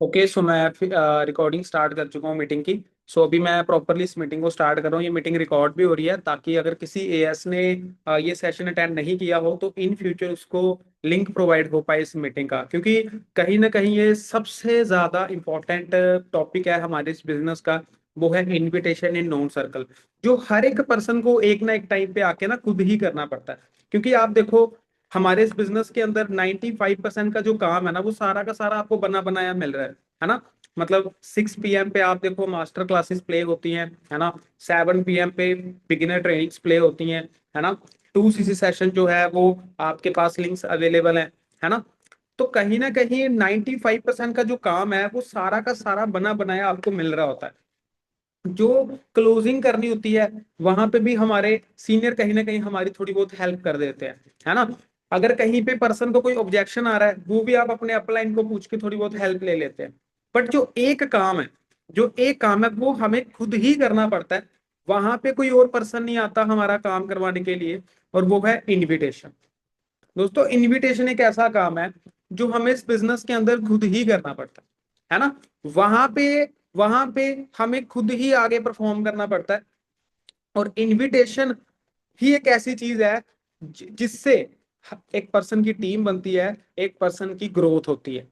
Okay, सो मैं recording start कर चुका हूँ मीटिंग की। सो अभी मैं प्रॉपरली इस मीटिंग को स्टार्ट कर रहा हूँ। ये मीटिंग रिकॉर्ड भी हो रही है ताकि अगर किसी एएस ने ये सेशन अटेंड नहीं किया हो तो इन फ्यूचर उसको लिंक प्रोवाइड हो पाए इस मीटिंग का, क्योंकि कहीं ना कहीं ये सबसे ज़्यादा इम्पोर्टेंट टॉपिक है हमारे इस बिजनेस का। वो है इनविटेशन इन नोन सर्कल, जो हर एक पर्सन को एक ना एक टाइम पे आके ना खुद ही करना पड़ता है। क्योंकि आप देखो, हमारे इस बिजनेस के अंदर 95% का जो काम है ना, वो सारा का सारा आपको बना बनाया मिल रहा है ना। मतलब 6 PM पे आप देखो मास्टर क्लासेस प्ले होती हैं, है ना। 7 PM पे बिगिनर ट्रेनिंग्स प्ले होती हैं, है ना। 2CC सेशन जो है वो आपके पास लिंक्स अवेलेबल है ना। तो कहीं ना कहीं 95% का जो काम है वो सारा का सारा बना बनाया आपको मिल रहा होता है। जो क्लोजिंग करनी होती है वहां पे भी हमारे सीनियर कहीं ना कहीं हमारी थोड़ी बहुत हेल्प कर देते हैं, है ना। अगर कहीं पे पर्सन को कोई ऑब्जेक्शन आ रहा है वो भी आप अपने अपलाइन को पूछ के थोड़ी बहुत हेल्प ले लेते हैं। बट जो एक काम है वो हमें खुद ही करना पड़ता है। वहां पे कोई और पर्सन नहीं आता हमारा काम करवाने के लिए, और वो है इनविटेशन। दोस्तों, इनविटेशन एक ऐसा काम है जो हमें इस बिजनेस के अंदर खुद ही करना पड़ता है ना। वहां पे वहां पे हमें खुद ही आगे परफॉर्म करना पड़ता है। और इनविटेशन ही एक ऐसी चीज है जिससे एक पर्सन की टीम बनती है, एक पर्सन की ग्रोथ होती है।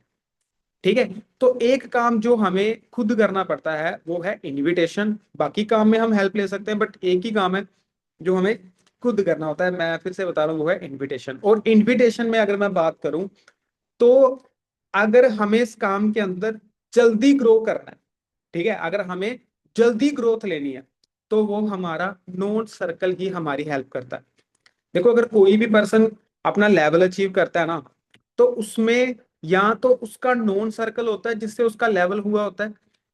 ठीक है। तो एक काम जो हमें खुद करना पड़ता है वो है इनविटेशन। बाकी काम में हम हेल्प ले सकते हैं, बट एक ही काम है जो हमें खुद करना होता है। मैं फिर से बता रहा हूँ, वो है इनविटेशन। और इनविटेशन में अगर मैं बात करूं तो अगर हमें इस काम के अंदर जल्दी ग्रो करना है, ठीक है, अगर हमें जल्दी ग्रोथ लेनी है तो वो हमारा नोन सर्कल ही हमारी हेल्प करता है। देखो, अगर कोई भी पर्सन अपना लेवल अचीव करता है ना, तो उसमें या तो उसका नोन सर्कल होता है जिससे उसका लेवल हुआ होता है,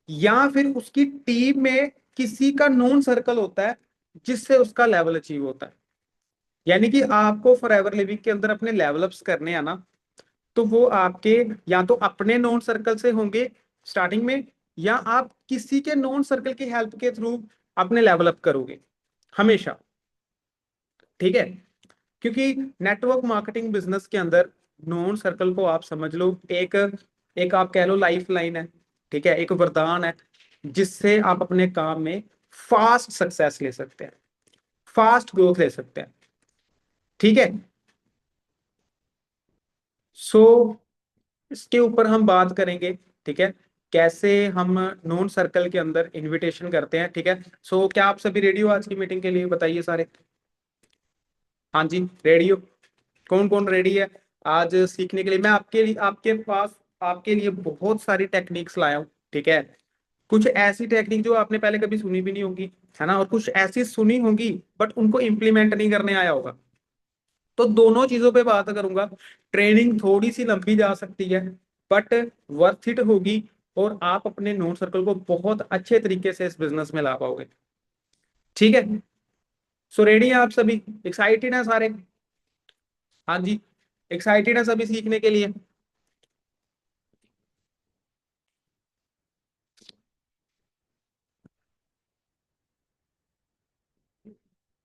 या फिर उसकी टीम में किसी का नोन सर्कल होता है जिससे उसका लेवल अचीव होता है। यानी कि आपको फॉरएवर लिविंग के अंदर अपने लेवल अप्स करने हैं ना, तो वो आपके या तो अपने नोन सर्कल से होंगे स्टार्टिंग में, या आप किसी के नोन सर्कल की हेल्प के थ्रू अपने लेवल अप करोगे हमेशा। ठीक है। क्योंकि नेटवर्क मार्केटिंग बिजनेस के अंदर नोन सर्कल को आप समझ लो एक एक आप कह लो लाइफ लाइन है। ठीक है, एक वरदान है जिससे आप अपने काम में फास्ट सक्सेस ले सकते हैं, फास्ट ग्रोथ ले सकते हैं। ठीक है। सो इसके ऊपर हम बात करेंगे। ठीक है, कैसे हम नोन सर्कल के अंदर इनविटेशन करते हैं। ठीक है। सो क्या आप सभी रेडी हो आज की मीटिंग के लिए? बताइए सारे। हाँ जी, रेडी हो? कौन कौन रेडी है आज सीखने के लिए? मैं आपके पास आपके लिए बहुत सारी टेक्निक्स लाया हूँ। ठीक है। कुछ ऐसी टेक्निक जो आपने पहले कभी सुनी भी नहीं होगी, है ना, और कुछ ऐसी सुनी होगी बट उनको इम्प्लीमेंट नहीं करने आया होगा। तो दोनों चीजों पे बात करूंगा। ट्रेनिंग थोड़ी सी लंबी जा सकती है बट वर्थ इट होगी, और आप अपने नोन सर्कल को बहुत अच्छे तरीके से इस बिजनेस में ला पाओगे। ठीक है। सो रेडी हैं आप सभी? एक्साइटेड हैं सारे? हाँ जी, एक्साइटेड हैं सभी सीखने के लिए?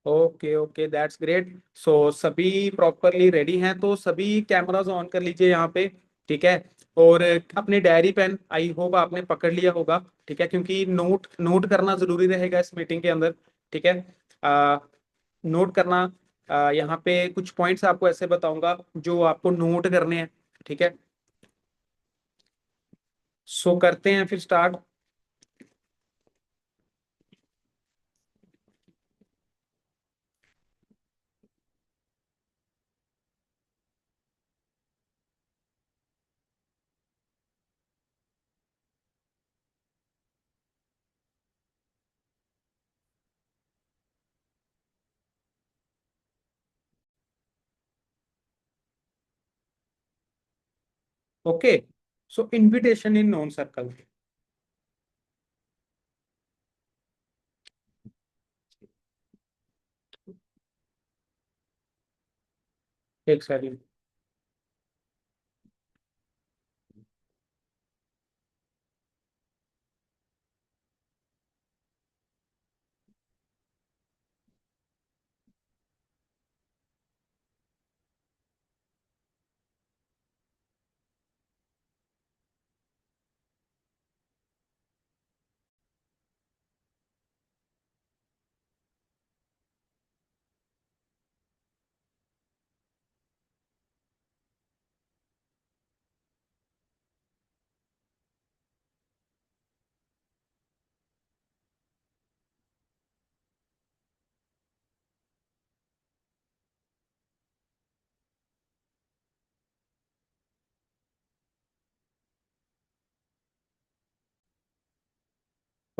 Okay okay, that's great. So सभी प्रॉपरली रेडी हैं तो सभी कैमरास ऑन कर लीजिए यहाँ पे। ठीक है। और अपने डायरी पेन आई होप आपने पकड़ लिया होगा। ठीक है, क्योंकि नोट नोट करना जरूरी रहेगा इस मीटिंग के अंदर। ठीक है। नोट करना, यहाँ पे कुछ पॉइंट्स आपको ऐसे बताऊंगा जो आपको नोट करने हैं। ठीक है। सो करते हैं फिर start. Okay. So invitation in known circle. एक second.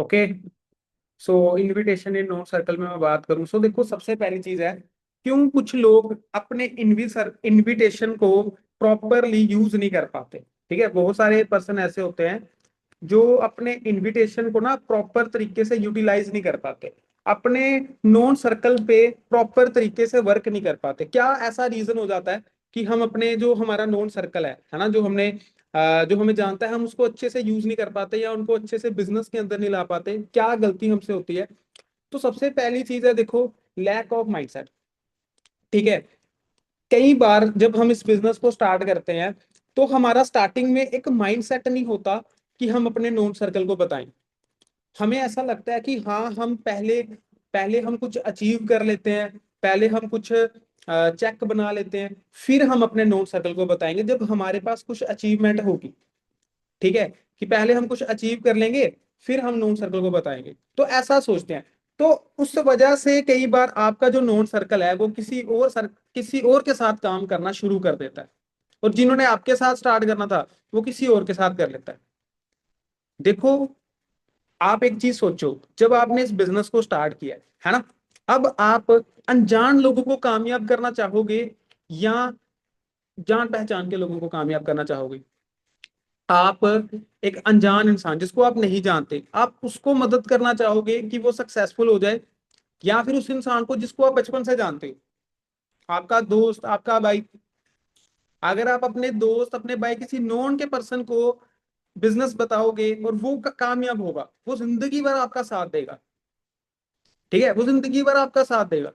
Okay. So invitation in known circle में मैं बात करूं, सो देखो सबसे पहली चीज है, क्यों कुछ लोग अपने इनविटेशन को प्रॉपरली यूज नहीं कर पाते। ठीक है, बहुत सारे पर्सन ऐसे होते हैं जो अपने इनविटेशन को ना प्रॉपर तरीके से यूटिलाइज नहीं कर पाते, अपने नोन सर्कल पे प्रॉपर तरीके से वर्क नहीं कर पाते। क्या ऐसा रीजन हो जाता है कि हम अपने जो हमारा नोन सर्कल है ना, जो हमने जो हमें जानता है, हम उसको अच्छे से यूज नहीं कर पाते या उनको अच्छे से बिजनेस के अंदर नहीं ला पाते? क्या गलती हमसे होती है? तो सबसे पहली चीज है, देखो, लैक ऑफ माइंडसेट। ठीक है, कई बार जब हम इस बिजनेस को स्टार्ट करते हैं तो हमारा स्टार्टिंग में एक माइंडसेट नहीं होता कि हम अपने नोन सर्कल को बताएं। हमें ऐसा लगता है कि हाँ, हम पहले पहले हम कुछ अचीव कर लेते हैं, पहले हम कुछ चेक बना लेते हैं, फिर हम अपने नोन सर्कल को बताएंगे जब हमारे पास कुछ अचीवमेंट होगी। ठीक है, कि पहले हम कुछ अचीव कर लेंगे, फिर हम नोन सर्कल को बताएंगे, तो ऐसा सोचते हैं। तो उस वजह से कई बार आपका जो नोन सर्कल है वो किसी और के साथ काम करना शुरू कर देता है, और जिन्होंने आपके साथ स्टार्ट करना था वो किसी और के साथ कर लेता है। देखो, आप एक चीज सोचो, जब आपने इस बिजनेस को स्टार्ट किया है ना, अब आप अनजान लोगों को कामयाब करना चाहोगे या जान पहचान के लोगों को कामयाब करना चाहोगे? आप एक अनजान इंसान जिसको आप नहीं जानते, आप उसको मदद करना चाहोगे कि वो सक्सेसफुल हो जाए, या फिर उस इंसान को जिसको आप बचपन से जानते हो, आपका दोस्त, आपका भाई? अगर आप अपने दोस्त, अपने भाई, किसी नॉन के पर्सन को बिजनेस बताओगे और वो कामयाब होगा, वो जिंदगी भर आपका साथ देगा। ठीक है, वो जिंदगी भर आपका साथ देगा।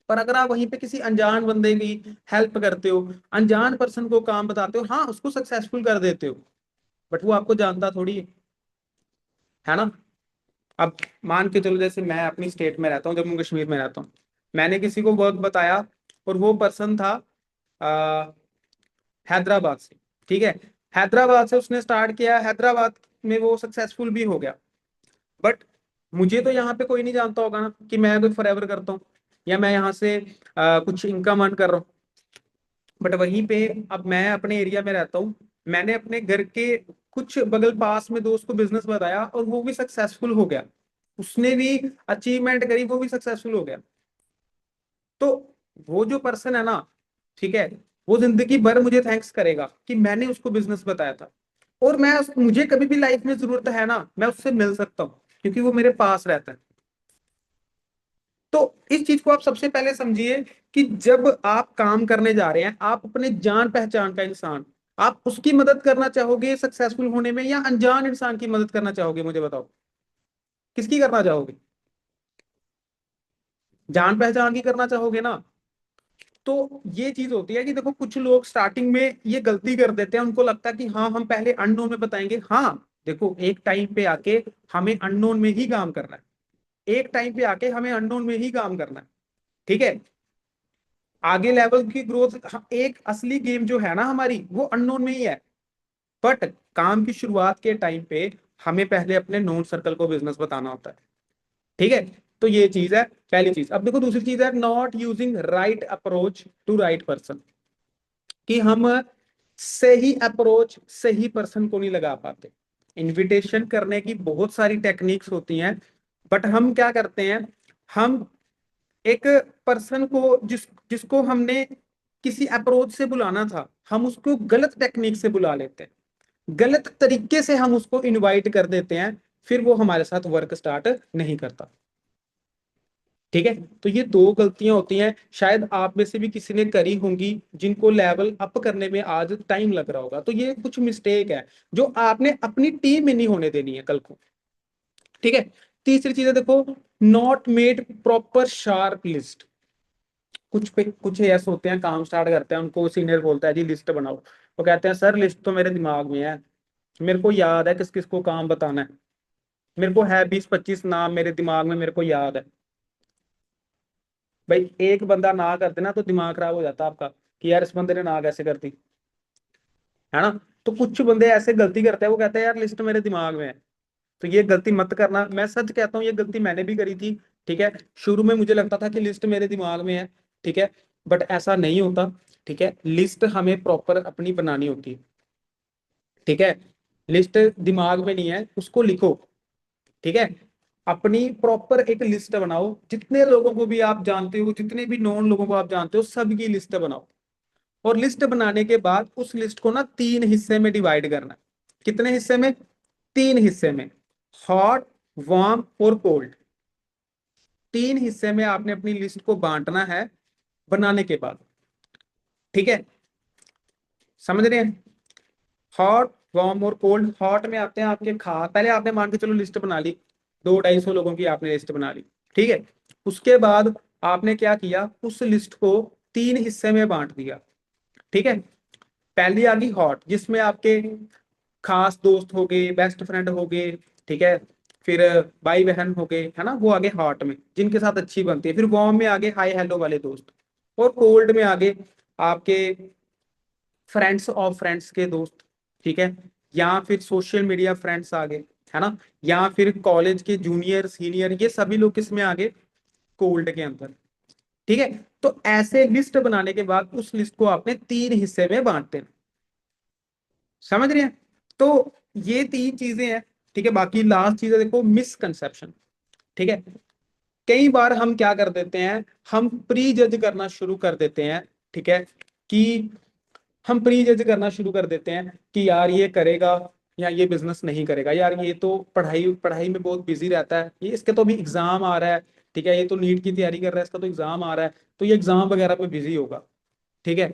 पर अगर आप वहीं पे किसी अनजान बंदे की हेल्प करते हो, अनजान पर्सन को काम बताते हो, हाँ उसको सक्सेसफुल कर देते हो, बट वो आपको जानता थोड़ी है ना। अब मान के चलो, जैसे मैं अपनी स्टेट में रहता हूँ, जम्मू कश्मीर में रहता हूँ, मैंने किसी को वर्क बताया और वो पर्सन था अ, हैदराबाद से। ठीक है, हैदराबाद से उसने स्टार्ट किया, हैदराबाद में वो सक्सेसफुल भी हो गया, बट मुझे तो यहाँ पे कोई नहीं जानता होगा ना कि मैं कोई फॉरएवर करता हूँ या मैं यहाँ से कुछ इनकम अर्न कर रहा हूँ। बट वहीं पे अब मैं अपने एरिया में रहता हूँ, मैंने अपने घर के कुछ बगल पास में दोस्त को बिजनेस बताया और वो भी सक्सेसफुल हो गया, उसने भी अचीवमेंट करी, वो भी सक्सेसफुल हो गया। तो वो जो पर्सन है ना, ठीक है, वो जिंदगी भर मुझे थैंक्स करेगा कि मैंने उसको बिजनेस बताया था। और मुझे कभी भी लाइफ में जरूरत है ना, मैं उससे मिल सकता हूँ क्योंकि वो मेरे पास रहता है। तो इस चीज को आप सबसे पहले समझिए कि जब आप काम करने जा रहे हैं, आप अपने जान पहचान का इंसान, आप उसकी मदद करना चाहोगे सक्सेसफुल होने में, या अनजान इंसान की मदद करना चाहोगे? मुझे बताओ, किसकी करना चाहोगे? जान पहचान की करना चाहोगे ना। तो ये चीज होती है कि देखो, कुछ लोग स्टार्टिंग में ये गलती कर देते हैं, उनको लगता है कि हाँ हम पहले अननोन में बताएंगे। हाँ, देखो, एक टाइम पे आके हमें अननोन में ही काम करना है, एक टाइम पे आके हमें अननोन में ही काम करना है। ठीक है, आगे लेवल की ग्रोथ, एक असली गेम जो है ना हमारी, वो अननोन में ही है। बट काम की शुरुआत के टाइम पे हमें पहले अपने नोन सर्कल को बिजनेस बताना होता है। ठीक है, तो ये चीज है, पहली चीज। अब देखो, दूसरी चीज है not using right approach to right person, कि हम सही अप्रोच सही पर्सन को नहीं लगा पाते। इनविटेशन करने की बहुत सारी टेक्निक्स होती हैं, बट हम क्या करते हैं, हम एक पर्सन को जिसको हमने किसी अप्रोच से बुलाना था, हम उसको गलत टेक्निक से बुला लेते हैं, गलत तरीके से हम उसको इनवाइट कर देते हैं, फिर वो हमारे साथ वर्क स्टार्ट नहीं करता। ठीक है, तो ये दो गलतियां होती हैं, शायद आप में से भी किसी ने करी होंगी, जिनको लेवल अप करने में आज टाइम लग रहा होगा। तो ये कुछ मिस्टेक है जो आपने अपनी टीम में नहीं होने देनी है कल को। ठीक है, तीसरी चीज है, देखो, not made proper sharp list. कुछ ऐसे होते हैं, काम स्टार्ट करते हैं, उनको सीनियर बोलता है जी लिस्ट बनाओ, वो कहते हैं सर लिस्ट तो मेरे दिमाग में है, मेरे को याद है किस किस को काम बताना है, मेरे को है 20-25 नाम मेरे दिमाग में, मेरे को याद है। भाई, एक बंदा ना कर देना तो दिमाग खराब हो जाता है आपका कि यार इस बंदे ने ना कैसे कर दी, है ना। तो कुछ बंदे ऐसे गलती करते हैं, वो कहते हैं यार लिस्ट मेरे दिमाग में है। तो ये गलती मत करना, मैं सच कहता हूँ, ये गलती मैंने भी करी थी। ठीक है, शुरू में मुझे लगता था कि लिस्ट मेरे दिमाग में है। ठीक है, बट ऐसा नहीं होता। ठीक है, लिस्ट हमें प्रॉपर अपनी बनानी होती है। ठीक है, लिस्ट दिमाग में नहीं है, उसको लिखो। ठीक है, अपनी प्रॉपर एक लिस्ट बनाओ, जितने लोगों को भी आप जानते हो, जितने भी नॉन लोगों को आप जानते हो, सबकी लिस्ट बनाओ। और लिस्ट बनाने के बाद उस लिस्ट को ना 3 हिस्से में डिवाइड करना है। कितने हिस्से में? 3 हिस्से में। हॉट, वार्म और कोल्ड। 3 हिस्से में आपने अपनी लिस्ट को बांटना है बनाने के बाद। ठीक है, समझ रहे हैं? हॉट, वार्म और कोल्ड। हॉट में आते हैं आपके खा, पहले आपने मान के चलो लिस्ट बना ली, 200-250 लोगों की आपने लिस्ट बना ली। ठीक है, उसके बाद आपने क्या किया, उस लिस्ट को 3 हिस्से में बांट दिया। ठीक है, पहली आ गई हॉट, जिसमें आपके खास दोस्त हो गए, बेस्ट फ्रेंड हो गए। ठीक है, फिर भाई बहन हो गए, है ना, वो आगे हॉट में, जिनके साथ अच्छी बनती है। फिर वार्म में आगे हाई हेलो वाले दोस्त। और कोल्ड में आगे आपके फ्रेंड्स ऑफ फ्रेंड्स के दोस्त। ठीक है, या फिर सोशल मीडिया फ्रेंड्स आगे, है ना, या फिर कॉलेज के जूनियर सीनियर, ये सभी लोग किसमें आगे? कोल्ड के अंदर। ठीक है, तो ऐसे लिस्ट बनाने के बाद उस लिस्ट को आपने 3 हिस्से में बांट देना। समझ रहे हैं? तो ये 3 चीजें हैं। ठीक है, बाकी लास्ट चीज है, देखो, मिसकंसेप्शन। ठीक है, कई बार हम क्या कर देते हैं, हम प्री जज करना शुरू कर देते हैं। ठीक है, कि हम प्री जज करना शुरू कर देते हैं कि यार ये करेगा या ये बिजनेस नहीं करेगा, यार ये तो पढ़ाई पढ़ाई में बहुत बिजी रहता है, ये इसके तो अभी एग्जाम आ रहा है। ठीक है, ये तो नीट की तैयारी कर रहा है, इसका तो एग्जाम आ रहा है, तो ये एग्जाम वगैरह पे बिजी होगा। ठीक है,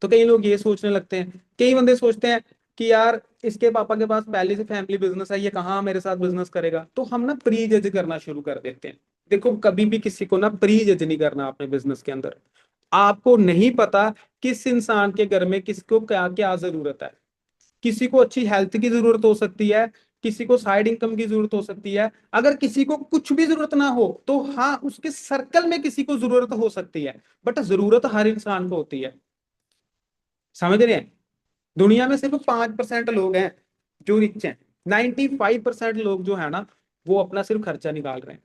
तो कई लोग ये सोचने लगते हैं, कई बंदे सोचते हैं कि यार इसके पापा के पास पहले से फैमिली बिजनेस है, ये कहाँ मेरे साथ बिजनेस करेगा। तो हम ना प्री जज करना शुरू कर देते हैं। देखो, कभी भी किसी को ना प्री जज नहीं करना अपने बिजनेस के अंदर। आपको नहीं पता किस इंसान के घर में किसको क्या क्या जरूरत है। किसी को अच्छी हेल्थ की जरूरत हो सकती है, किसी को साइड इनकम की जरूरत हो सकती है। अगर किसी को कुछ भी जरूरत ना हो तो हाँ, उसके सर्कल में किसी को जरूरत हो सकती है, बट जरूरत हर इंसान को होती है। समझ रहे हैं? दुनिया में सिर्फ 5% लोग हैं जो रिच हैं। 95% लोग जो है ना, वो अपना सिर्फ खर्चा निकाल रहे हैं।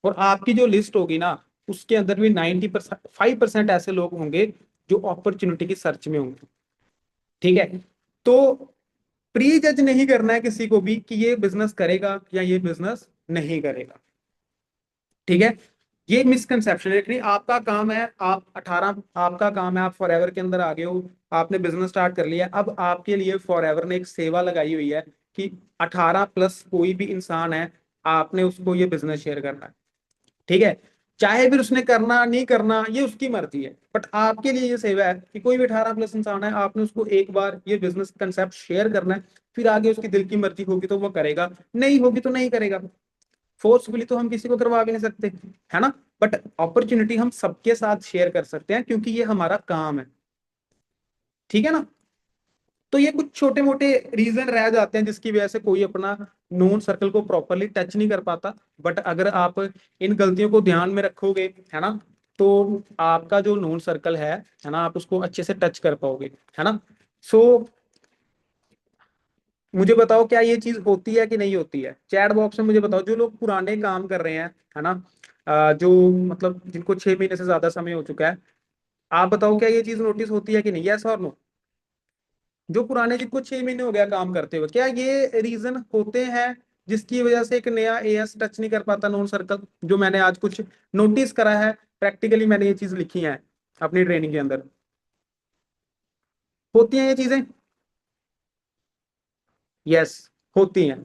और आपकी जो लिस्ट होगी ना, उसके अंदर भी 95% ऐसे लोग होंगे जो अपॉर्चुनिटी की सर्च में होंगे। ठीक है, तो प्री जज नहीं करना है किसी को भी कि ये बिजनेस करेगा या ये बिजनेस नहीं करेगा। ठीक है, ये मिसकंसेप्शन है। लेकिन आपका काम है, आप 18, आपका काम है, आप फॉरएवर के अंदर आ गए हो, आपने बिजनेस स्टार्ट कर लिया। अब आपके लिए फॉरएवर ने एक सेवा लगाई हुई है कि 18+ कोई भी इंसान है, आपने उसको ये बिजनेस शेयर करना है। ठीक है, चाहे फिर उसने करना नहीं करना ये उसकी मर्जी है, बट आपके लिए ये सेवा है कि कोई भी 18+ इंसान है, आपने उसको एक बार ये बिजनेस कंसेप्ट शेयर करना है। फिर आगे उसकी दिल की मर्जी होगी तो वो करेगा, नहीं होगी तो नहीं करेगा। फोर्सफुली तो हम किसी को करवा भी नहीं सकते, है ना। बट अपॉर्चुनिटी हम सबके साथ शेयर कर सकते हैं, क्योंकि ये हमारा काम है। ठीक है ना। तो ये कुछ छोटे मोटे रीजन रह जाते हैं जिसकी वजह से कोई अपना नोन सर्कल को प्रॉपरली टच नहीं कर पाता। बट अगर आप इन गलतियों को ध्यान में रखोगे, है ना, तो आपका जो नोन सर्कल है ना, आप उसको अच्छे से टच कर पाओगे, है ना। सो मुझे बताओ, क्या ये चीज होती है कि नहीं होती है? चैट बॉक्स में मुझे बताओ, जो लोग पुराने काम कर रहे हैं, है ना, जो मतलब जिनको 6 महीने से ज्यादा समय हो चुका है, आप बताओ क्या ये चीज नोटिस होती है कि नहीं? यस और नो? जो पुराने, जिनको 6 महीने हो गया काम करते हुए, क्या ये रीजन होते हैं जिसकी वजह से एक नया एएस टच नहीं कर पाता नोन सर्कल? जो मैंने आज कुछ नोटिस करा है, प्रैक्टिकली मैंने ये चीज लिखी है अपनी ट्रेनिंग के अंदर। होती हैं ये चीजें? यस, होती हैं।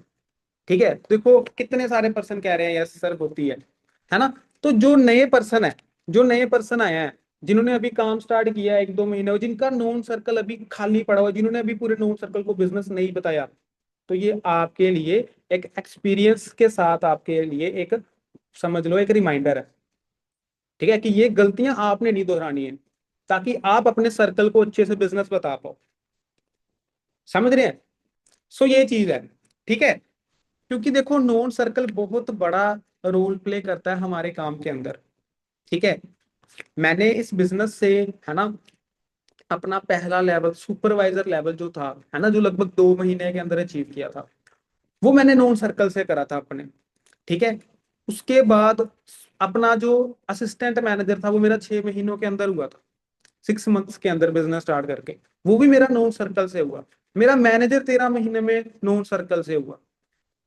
ठीक है, देखो कितने सारे पर्सन कह रहे हैं यस सर होती है ना। तो जो नए पर्सन है, जो नए पर्सन आए हैं, जिन्होंने अभी काम स्टार्ट किया है 1-2 महीने हो, जिनका नोन सर्कल अभी खाली पड़ा हुआ है, जिन्होंने अभी पूरे नोन सर्कल को बिजनेस नहीं बताया, तो ये आपके लिए एक एक्सपीरियंस के साथ, आपके लिए एक, समझ लो, एक रिमाइंडर है। ठीक है, कि ये गलतियां आपने नहीं दोहरानी है, ताकि आप अपने सर्कल को अच्छे से बिजनेस बता पाओ। समझ रहे हैं? सो ये चीज है। ठीक है, क्योंकि देखो नोन सर्कल बहुत बड़ा रोल प्ले करता है हमारे काम के अंदर। ठीक है, मैंने इस बिजनेस से, है ना, अपना पहला लेवल, सुपरवाइजर लेवल जो था, है ना, जो लगभग 2 महीने के अंदर अचीव किया था, वो मैंने नोन सर्कल से करा था अपने। ठीक है, उसके बाद अपना जो असिस्टेंट मैनेजर था, वो मेरा 6 महीनों के अंदर हुआ था, 6 मंथ्स के अंदर बिजनेस स्टार्ट करके, वो भी मेरा नोन सर्कल से हुआ। मेरा मैनेजर 13 महीने में नोन सर्कल से हुआ।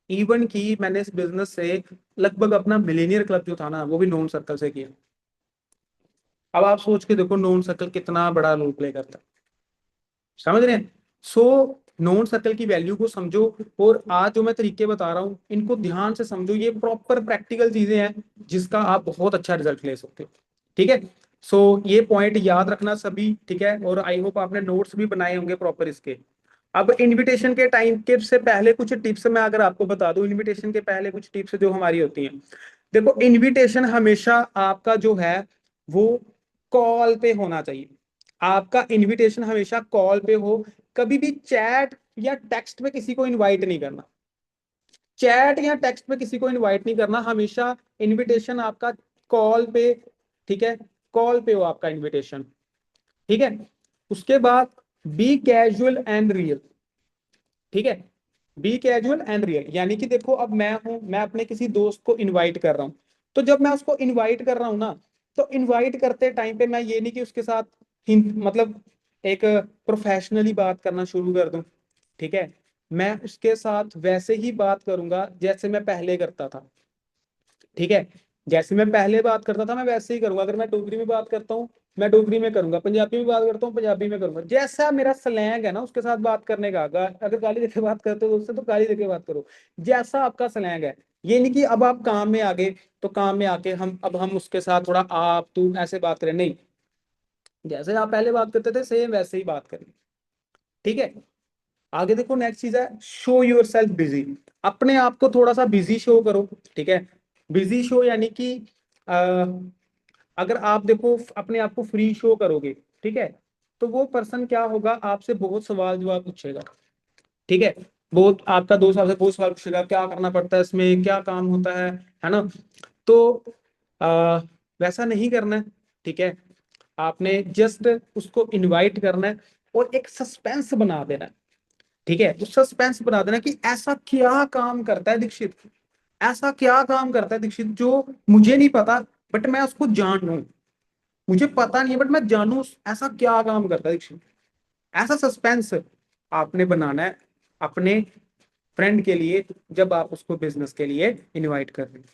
इवन कि मैंने इस बिजनेस से लगभग अपना मिलेनियर क्लब जो था ना वो भी नोन सर्कल से किया। अब आप सोच के देखो नोन सर्कल कितना बड़ा रोल प्ले करता है, समझ रहे हैं? सो नोन सर्कल की वैल्यू को समझो, और आज जो मैं तरीके बता रहा हूँ इनको ध्यान से समझो, ये प्रॉपर प्रैक्टिकल चीजें हैं जिसका आप बहुत अच्छा रिजल्ट ले सकते हो। ठीक है, सो ये पॉइंट याद रखना सभी, ठीक है, और आई होप आपने नोट्स भी बनाए होंगे प्रॉपर इसके। अब इनविटेशन के टाइम के से पहले कुछ टिप्स मैं अगर आपको बता दूं, इनविटेशन के पहले कुछ टिप्स जो हमारी होती हैं। देखो, इनविटेशन हमेशा आपका जो है वो कॉल पे होना चाहिए। आपका इनविटेशन हमेशा कॉल पे हो। कभी भी चैट या टेक्स्ट पे किसी को इनवाइट नहीं करना। चैट या टेक्स्ट पे किसी को इनवाइट नहीं करना, हमेशा इनविटेशन आपका कॉल पे, ठीक है, कॉल पे हो आपका इनविटेशन। ठीक है, उसके बाद बी कैजुअल एंड रियल। ठीक है, बी कैजुअल एंड रियल, यानी कि देखो अब मैं हूं, मैं अपने किसी दोस्त को इनवाइट कर रहा हूं, तो जब मैं उसको इनवाइट कर रहा हूं ना, तो इनवाइट करते टाइम पे मैं ये नहीं कि उसके साथ मतलब एक प्रोफेशनली बात करना शुरू कर दूं। ठीक है, मैं उसके साथ वैसे ही बात करूंगा जैसे मैं पहले करता था। ठीक है, जैसे मैं पहले बात करता था मैं वैसे ही करूंगा। अगर मैं डोगरी में बात करता हूँ मैं डोगरी में करूंगा, पंजाबी में बात करता हूँ पंजाबी में करूंगा। जैसा मेरा स्लैंग है ना उसके साथ बात करने का, अगर गाली देके बात करते हो उससे तो गाली देके बात करो। जैसा आपका स्लैंग है, ये नहीं कि अब आप काम में आ गए तो काम में आके हम उसके साथ थोड़ा आप तू ऐसे बात करें, नहीं। जैसे आप पहले बात करते थे सेम वैसे ही बात करें। ठीक है, आगे देखो, नेक्स्ट चीज है शो योर सेल्फ बिजी। अपने आप को थोड़ा सा बिजी शो करो। ठीक है, बिजी शो यानी कि अगर आप देखो अपने आप को फ्री शो करोगे, ठीक है, तो वो पर्सन क्या होगा, आपसे बहुत सवाल जवाब पूछेगा। ठीक है, बहुत आपका दोस्त आपसे बहुत सवाल पूछेगा, क्या करना पड़ता है इसमें, क्या काम होता है ना? तो आ, वैसा नहीं करना है। ठीक है, आपने जस्ट उसको इनवाइट करना है और एक सस्पेंस बना देना है। ठीक है, तो सस्पेंस बना देना कि ऐसा क्या काम करता है दीक्षित, ऐसा क्या काम करता है दीक्षित जो मुझे नहीं पता, बट मैं उसको जान लूं। मुझे पता नहीं है बट मैं जानू ऐसा क्या काम करता है दीक्षित। ऐसा सस्पेंस आपने बनाना है अपने फ्रेंड के लिए जब आप उसको बिजनेस के लिए इनवाइट कर रहे हैं।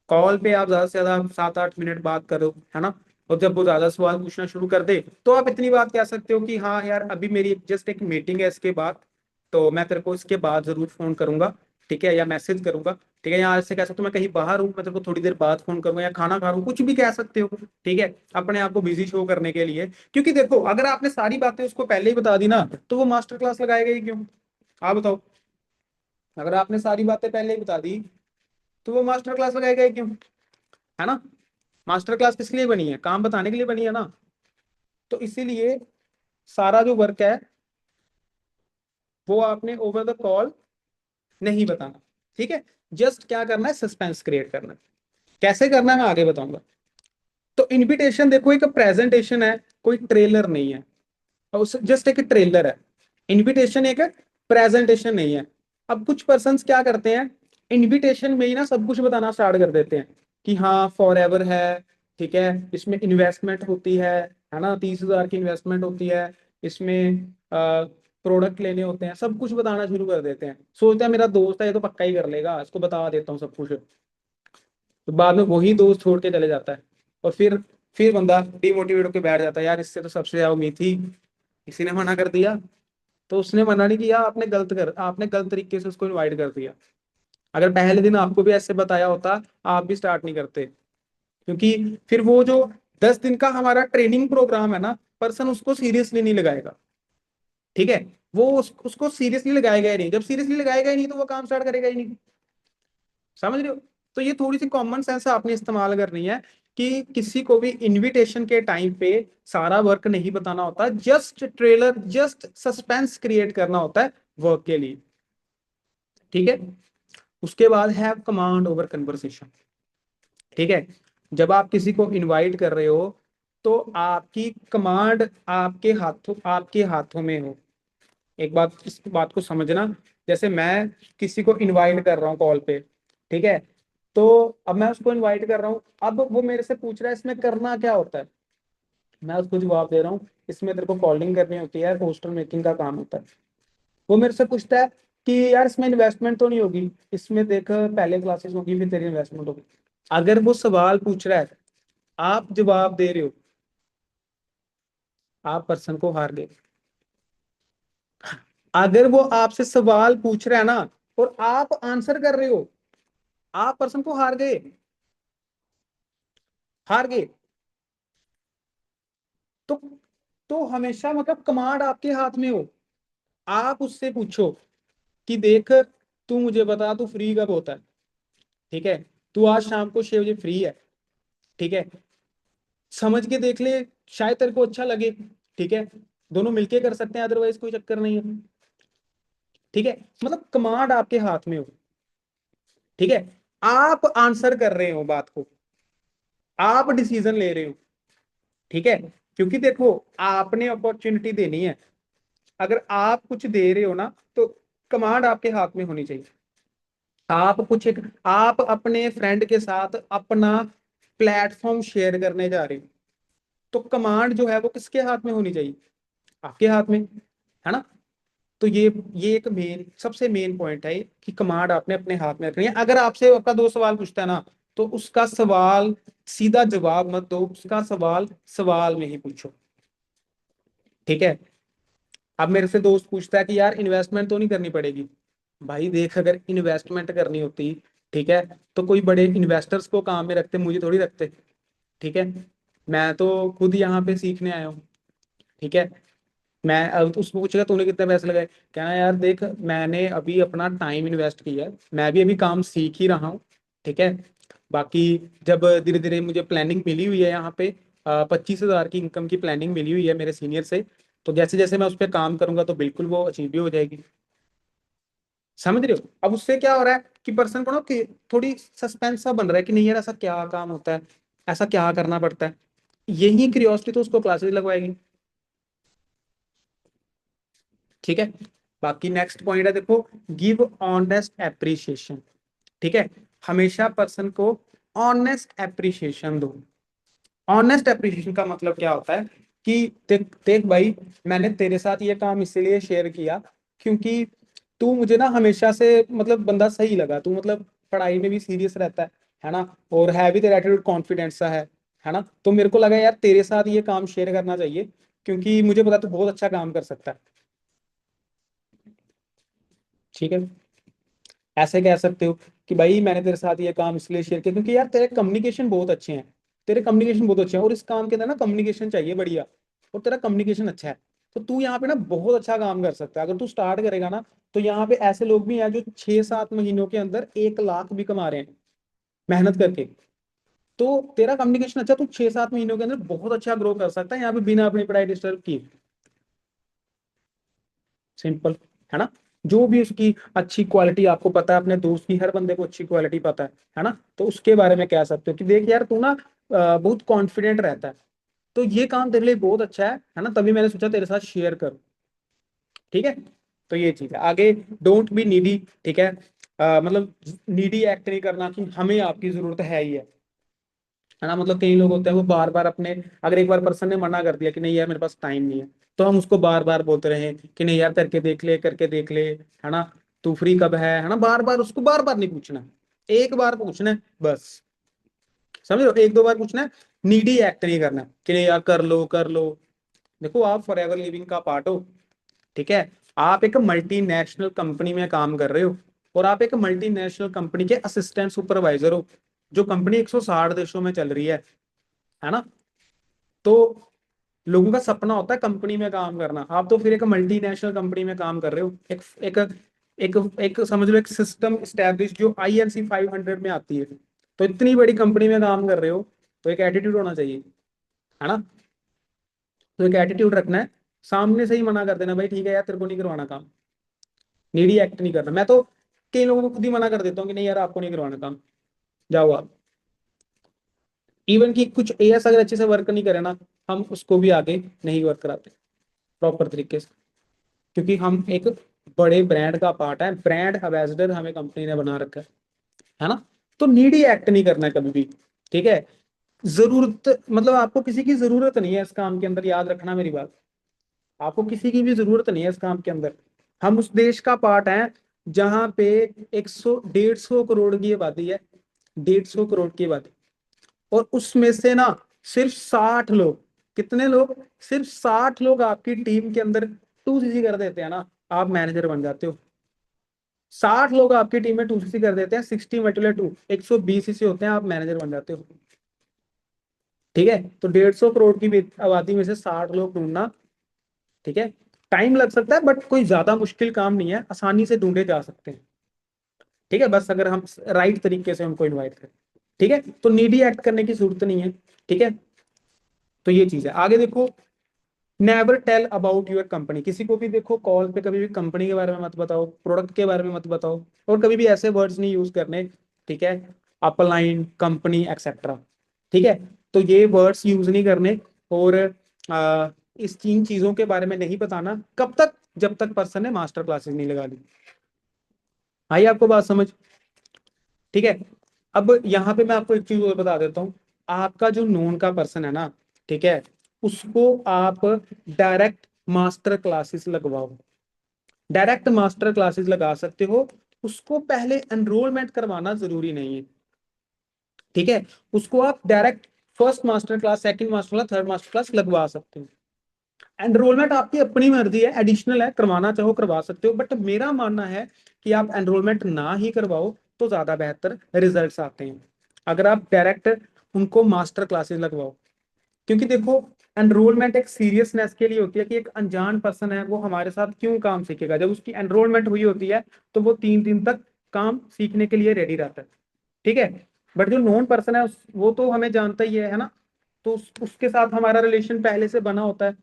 कॉल पे आप ज्यादा से ज्यादा 7-8 मिनट बात करो, है ना? और जब वो ज्यादा सवाल पूछना शुरू कर दे तो आप इतनी बात कह सकते हो कि हाँ यार अभी मेरी जस्ट एक मीटिंग है इसके बाद, तो मैं तेरे को इसके बाद जरूर फोन करूंगा। ठीक है, या मैसेज करूंगा। ठीक है, यहाँ ऐसे कह सकते हो मैं कहीं बाहर हूँ, मैं तेरे को थोड़ी देर बाद फोन करूंगा, या खाना खा रहा हूँ, कुछ भी कह सकते हो। ठीक है, अपने आप को बिजी शो करने के लिए। क्योंकि देखो अगर आपने सारी बातें उसको पहले ही बता दी ना तो वो मास्टर क्लास लगाएगा ही क्यों? आप बताओ, अगर आपने सारी बातें पहले ही बता दी तो वो मास्टर क्लास लगाएगा ही क्यों? है ना? मास्टर क्लास किस लिए बनी है? काम बताने के लिए बनी है ना? तो इसीलिए सारा जो वर्क है वो आपने ओवर द कॉल नहीं बताना। ठीक है, जस्ट क्या करना है, सस्पेंस क्रिएट करना है। कैसे करना है मैं आगे बताऊंगा। तो इनविटेशन देखो एक प्रेजेंटेशन है, कोई ट्रेलर नहीं है, और जस्ट एक ट्रेलर है। इनविटेशन एक प्रेजेंटेशन नहीं है। अब कुछ पर्सन्स क्या करते हैं, इनविटेशन में ही ना सब कुछ बताना स्टार्ट कर देते हैं कि हाँ फॉर एवर है। ठीक है, इसमें इन्वेस्टमेंट होती है ना, 30,000 की इन्वेस्टमेंट होती है इसमें, प्रोडक्ट लेने होते हैं, सब कुछ बताना शुरू कर देते हैं। सोचते हैं मेरा दोस्त है ये तो पक्का ही कर लेगा, इसको बता देता हूँ सब कुछ। तो बाद में वही दोस्त छोड़ के चले जाता है, और फिर बंदा डिमोटिवेट होकर बैठ जाता है, यार इससे तो सबसे ज्यादा उम्मीद थी, इसी ने मना कर दिया। तो उसने मना नहीं किया, आपने गलत तरीके से उसको इनवाइट कर दिया। अगर पहले दिन आपको भी ऐसे बताया होता आप भी स्टार्ट नहीं करते। क्योंकि फिर वो जो 10 दिन का हमारा ट्रेनिंग प्रोग्राम है ना, पर्सन उसको सीरियसली नहीं लगाएगा। ठीक है, वो उसको सीरियसली लगाएगा ही नहीं। जब सीरियसली लगाएगा ही नहीं तो वो काम स्टार्ट करेगा ही नहीं। समझ रहे हो? तो ये थोड़ी सी कॉमन सेंस आपने इस्तेमाल करनी है कि किसी को भी इनविटेशन के टाइम पे सारा वर्क नहीं बताना होता, just trailer, just suspense create करना होता है वर्क के लिए। ठीक है, उसके बाद है कमांड ओवर कन्वर्सेशन। ठीक है, जब आप किसी को इनवाइट कर रहे हो तो आपकी कमांड आपके हाथों में हो। एक बात, इस बात को समझना, जैसे मैं किसी को इनवाइट कर रहा हूँ कॉल पे। ठीक है, तो अब मैं उसको इनवाइट कर रहा हूँ, अब वो मेरे से पूछ रहा है इसमें करना क्या होता है। मैं उसको जवाब दे रहा हूँ इसमें तेरे को कॉलिंग करनी होती है, पोस्टर मेकिंग का काम होता है। वो मेरे से पूछता है कि यार इसमें इन्वेस्टमेंट तो नहीं होगी, इसमें देख पहले क्लासेस होगी फिर तेरी इन्वेस्टमेंट होगी। अगर वो सवाल पूछ रहा है, आप जवाब दे रहे हो, आप पर्सन को हार गए। अगर वो आपसे सवाल पूछ रहा है ना और आप आंसर कर रहे हो, आप पर्सन को हार गए, हार गए। तो हमेशा मतलब कमांड आपके हाथ में हो। आप उससे पूछो कि देख तू मुझे बता तू फ्री कब होता है, ठीक है, तू आज शाम को 6 बजे फ्री है, ठीक है, समझ के देख ले, शायद तेरे को अच्छा लगे, ठीक है, दोनों मिलके कर सकते हैं, अदरवाइज कोई चक्कर नहीं है, ठीक है। मतलब कमांड आपके हाथ में हो, ठीक है, आप आंसर कर रहे हो बात को, आप डिसीजन ले रहे हो, ठीक है। क्योंकि देखो आपने अपॉर्चुनिटी देनी है, अगर आप कुछ दे रहे हो ना तो कमांड आपके हाथ में होनी चाहिए। आप कुछ एक, आप अपने फ्रेंड के साथ अपना प्लेटफॉर्म शेयर करने जा रहे हो, तो कमांड जो है वो किसके हाथ में होनी चाहिए, आपके हाथ में, है ना। तो ये एक मेन सबसे मेन पॉइंट है कि कमांड आपने अपने हाथ में रखनी है। अगर आपसे आपका दो सवाल पूछता है ना, तो उसका सवाल सीधा जवाब मत दो, उसका सवाल सवाल में ही पूछो, ठीक है। अब मेरे से दोस्त पूछता है कि यार इन्वेस्टमेंट तो नहीं करनी पड़ेगी। भाई देख अगर इन्वेस्टमेंट करनी होती, ठीक है, तो कोई बड़े इन्वेस्टर्स को काम में रखते, मुझे थोड़ी रखते, ठीक है। मैं तो खुद यहाँ पे सीखने आया हूँ, ठीक है। मैं अब तो उसको पूछेगा तूने कितने पैसे लगाए, कहना यार देख मैंने अभी अपना टाइम इन्वेस्ट किया है, मैं भी अभी काम सीख ही रहा हूँ, ठीक है। बाकी जब धीरे धीरे मुझे प्लानिंग मिली हुई है यहाँ पे, 25,000 की इनकम की प्लानिंग मिली हुई है मेरे सीनियर से, तो जैसे जैसे मैं उस पर काम करूंगा तो बिल्कुल वो अचीव भी हो जाएगी। समझ रहे हो। अब उससे क्या हो रहा है कि पर्सन को ना कि थोड़ी सस्पेंस सा बन रहा है कि नहीं यार ऐसा क्या काम होता है, ऐसा क्या करना पड़ता है, यही क्यूरियोसिटी तो उसको क्लासेस लगवाएगी, ठीक है। बाकी नेक्स्ट पॉइंट है देखो, गिव ऑनेस्ट एप्रिसिएशन, ठीक है। हमेशा पर्सन को ऑनेस्ट एप्रिसिएशन दो। ऑनेस्ट एप्रिसिएशन का मतलब क्या होता है कि देख देख भाई, मैंने तेरे साथ ये काम इसलिए शेयर किया क्योंकि तू मुझे ना हमेशा से मतलब बंदा सही लगा, तू मतलब पढ़ाई में भी सीरियस रहता है ना, और है भी तेरा एटीट्यूड कॉन्फिडेंस सा है ना, तो मेरे को लगा यार तेरे साथ ये काम शेयर करना चाहिए क्योंकि मुझे पता तू बहुत अच्छा काम कर सकता है, ठीक है। ऐसे कह सकते हो कि भाई मैंने तेरे साथ ये काम इसलिए शेयर किया क्योंकि यार तेरे कम्युनिकेशन बहुत अच्छे हैं, तेरे कम्युनिकेशन बहुत अच्छे हैं और इस काम के अंदर ना कम्युनिकेशन चाहिए बढ़िया, और तेरा कम्युनिकेशन अच्छा है, तो तू यहाँ पे ना बहुत अच्छा काम कर सकता है। अगर तू स्टार्ट करेगा ना, तो यहाँ पे ऐसे लोग भी हैं जो 6-7 महीनों के अंदर 1 लाख भी कमा रहे हैं मेहनत करके। तो तेरा कम्युनिकेशन अच्छा, तू 6-7 महीनों के अंदर बहुत अच्छा ग्रो कर सकता है यहाँ पे बिना अपनी पढ़ाई डिस्टर्ब किए। सिंपल, है ना। जो भी उसकी अच्छी क्वालिटी आपको पता है, अपने दोस्त की हर बंदे को अच्छी क्वालिटी पता है ना, तो उसके बारे में कह सकते हो कि देख यार तू ना बहुत कॉन्फिडेंट रहता है, तो ये काम तेरे लिए बहुत अच्छा है ना, तभी मैंने सोचा तेरे साथ शेयर करूं, ठीक है। तो ये चीज है आगे, डोंट बी नीडी, ठीक है। मतलब नीडी एक्ट नहीं करना कि हमें आपकी जरूरत है ही है ना। मतलब कई लोग होते हैं वो बार बार अपने, अगर एक बार पर्सन ने मना कर दिया कि नहीं यार मेरे पास टाइम नहीं है, तो हम उसको बार बार बोलते रहे कि नहीं यार करके देख ले, करके देख ले, है ना, तू फ्री कब है ना, बार बार उसको बार बार नहीं पूछना, एक बार पूछना है बस। समझ लो, 1-2 बार पूछना है, नीडी एक्ट नहीं करना कि नहीं यार कर लो कर लो। देखो आप फॉर एवर लिविंग का पार्ट हो, ठीक है। आप एक मल्टीनेशनल कंपनी में काम कर रहे हो, और आप एक मल्टीनेशनल कंपनी के असिस्टेंट सुपरवाइजर हो, जो कंपनी 160 देशों में चल रही है ना। तो लोगों का सपना होता है कंपनी में काम करना, आप तो फिर एक मल्टीनेशनल कंपनी में काम कर रहे हो, एक एक एक एक समझ लो एक सिस्टम स्टैब्लिश जो INC 500 में आती है, तो इतनी बड़ी कंपनी में काम कर रहे हो, तो एक एटीट्यूड होना चाहिए, है ना। तो एक एटीट्यूड रखना है, सामने से ही मना कर देना भाई ठीक है यार तेरे को नहीं करवाना काम, नीडी एक्ट नहीं करना। मैं तो कई लोगों को खुद ही मना कर देता हूँ कि नहीं यार आपको नहीं करवाना काम, जाओ आप। इवन कि कुछ एएस अगर अच्छे से वर्क नहीं करे ना, हम उसको भी आगे नहीं वर्क कराते प्रॉपर तरीके से, क्योंकि हम एक बड़े ब्रांड का पार्ट है, ब्रांड एम्बेसडर हमें कंपनी ने बना रखा है ना। तो नीडी एक्ट नहीं करना है कभी भी, ठीक है। जरूरत मतलब आपको किसी की जरूरत नहीं है इस काम के अंदर, याद रखना मेरी बात, आपको किसी की भी जरूरत नहीं है इस काम के अंदर। हम उस देश का पार्ट हैं जहां पे 100 150 करोड़ की आबादी है, 150 करोड़ की आबादी, और उसमें से ना सिर्फ 60 लोग, कितने लोग, सिर्फ 60 लोग आपकी टीम के अंदर 2cc कर देते हैं ना, आप मैनेजर बन जाते हो। 60 लोग आपकी टीम में 2cc कर देते हैं, 60 × 2 120cc होते हैं, आप मैनेजर बन जाते हो। ठीक है, तो 150 करोड़ की आबादी में से 60 लोग ढूंढना, ठीक है, टाइम लग सकता है बट कोई ज्यादा मुश्किल काम नहीं है, आसानी से ढूंढे जा सकते हैं। ठीक है, बस अगर हम राइट तरीके से उनको इनवाइट करें। ठीक है, तो नीडी एक्ट करने की जरूरत नहीं है। ठीक है, तो ये चीज है। आगे देखो, never tell about your company, किसी को भी देखो कॉल पे कभी भी कंपनी के बारे में मत बताओ, प्रोडक्ट के बारे में मत बताओ, और कभी भी ऐसे वर्ड्स नहीं यूज करने। ठीक है, अपलाइन, कंपनी, एक्सेट्रा। ठीक है, तो ये वर्ड्स यूज नहीं करने। और इस तीन चीजों के बारे में नहीं बताना कब तक, जब तक पर्सन ने मास्टर क्लासेस नहीं लगा ली। आई आपको बात समझ? ठीक है, अब यहाँ पे मैं आपको एक चीज और बता देता हूँ। आपका जो नोन का पर्सन है ना, ठीक है, उसको आप डायरेक्ट मास्टर क्लासेस लगवाओ, डायरेक्ट मास्टर क्लासेस लगा सकते हो। उसको पहले एनरोलमेंट करवाना जरूरी नहीं है। ठीक है, उसको आप direct first master class, second master class, third master class लगवा सकते हो। एनरोलमेंट आपकी अपनी मर्जी है, एडिशनल है, करवाना चाहो करवा सकते हो, बट मेरा मानना है कि आप एनरोलमेंट ना ही करवाओ तो ज्यादा बेहतर रिजल्ट्स आते हैं, अगर आप डायरेक्ट उनको मास्टर क्लासेस लगवाओ। क्योंकि देखो, एनरोलमेंट एक सीरियसनेस के लिए होती है कि एक अनजान पर्सन है वो हमारे साथ क्यों काम सीखेगा। जब उसकी एनरोलमेंट हुई होती है तो वो 3 दिन तक काम सीखने के लिए रेडी रहता है। ठीक है, बट जो नॉन पर्सन है वो तो हमें जानता ही है ना, तो उसके साथ हमारा रिलेशन पहले से बना होता है,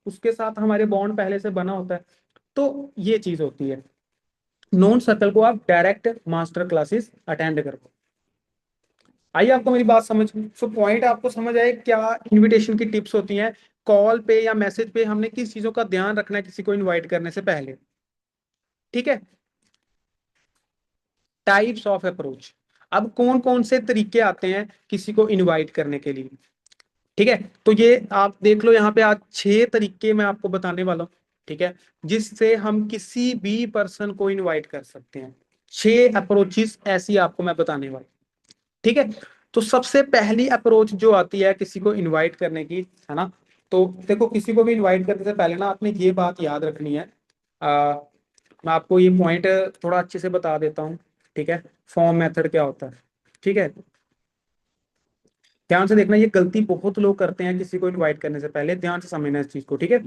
उसके साथ हमारे बॉन्ड पहले से बना होता है। तो ये चीज होती है, नॉन सर्कल को आप डायरेक्ट मास्टर क्लासेस अटेंड करो। आइए आपको मेरी बात समझ, सो पॉइंट आपको समझ आए क्या इनविटेशन की टिप्स होती हैं, कॉल पे या मैसेज पे हमने किस चीजों का ध्यान रखना है किसी को इनवाइट करने से पहले। ठीक है, टाइप्स ऑफ अप्रोच। अब कौन कौन से तरीके आते हैं किसी को इनवाइट करने के लिए। ठीक है, तो ये आप देख लो, यहाँ पे आज 6 तरीके मैं आपको बताने वाला हूँ। ठीक है, जिससे हम किसी भी पर्सन को इनवाइट कर सकते हैं। 6 अप्रोचेस ऐसी आपको मैं बताने वाला हूं। ठीक है, तो सबसे पहली अप्रोच जो आती है किसी को इनवाइट करने की, है ना, तो देखो, किसी को भी इनवाइट करने से पहले ना आपने ये बात याद रखनी है। मैं आपको ये पॉइंट थोड़ा अच्छे से बता देता हूँ। ठीक है, फॉर्म मेथड क्या होता है। ठीक है, ध्यान से देखना, ये गलती बहुत लोग करते हैं किसी को इनवाइट करने से पहले, ध्यान से समझना इस चीज को। ठीक है,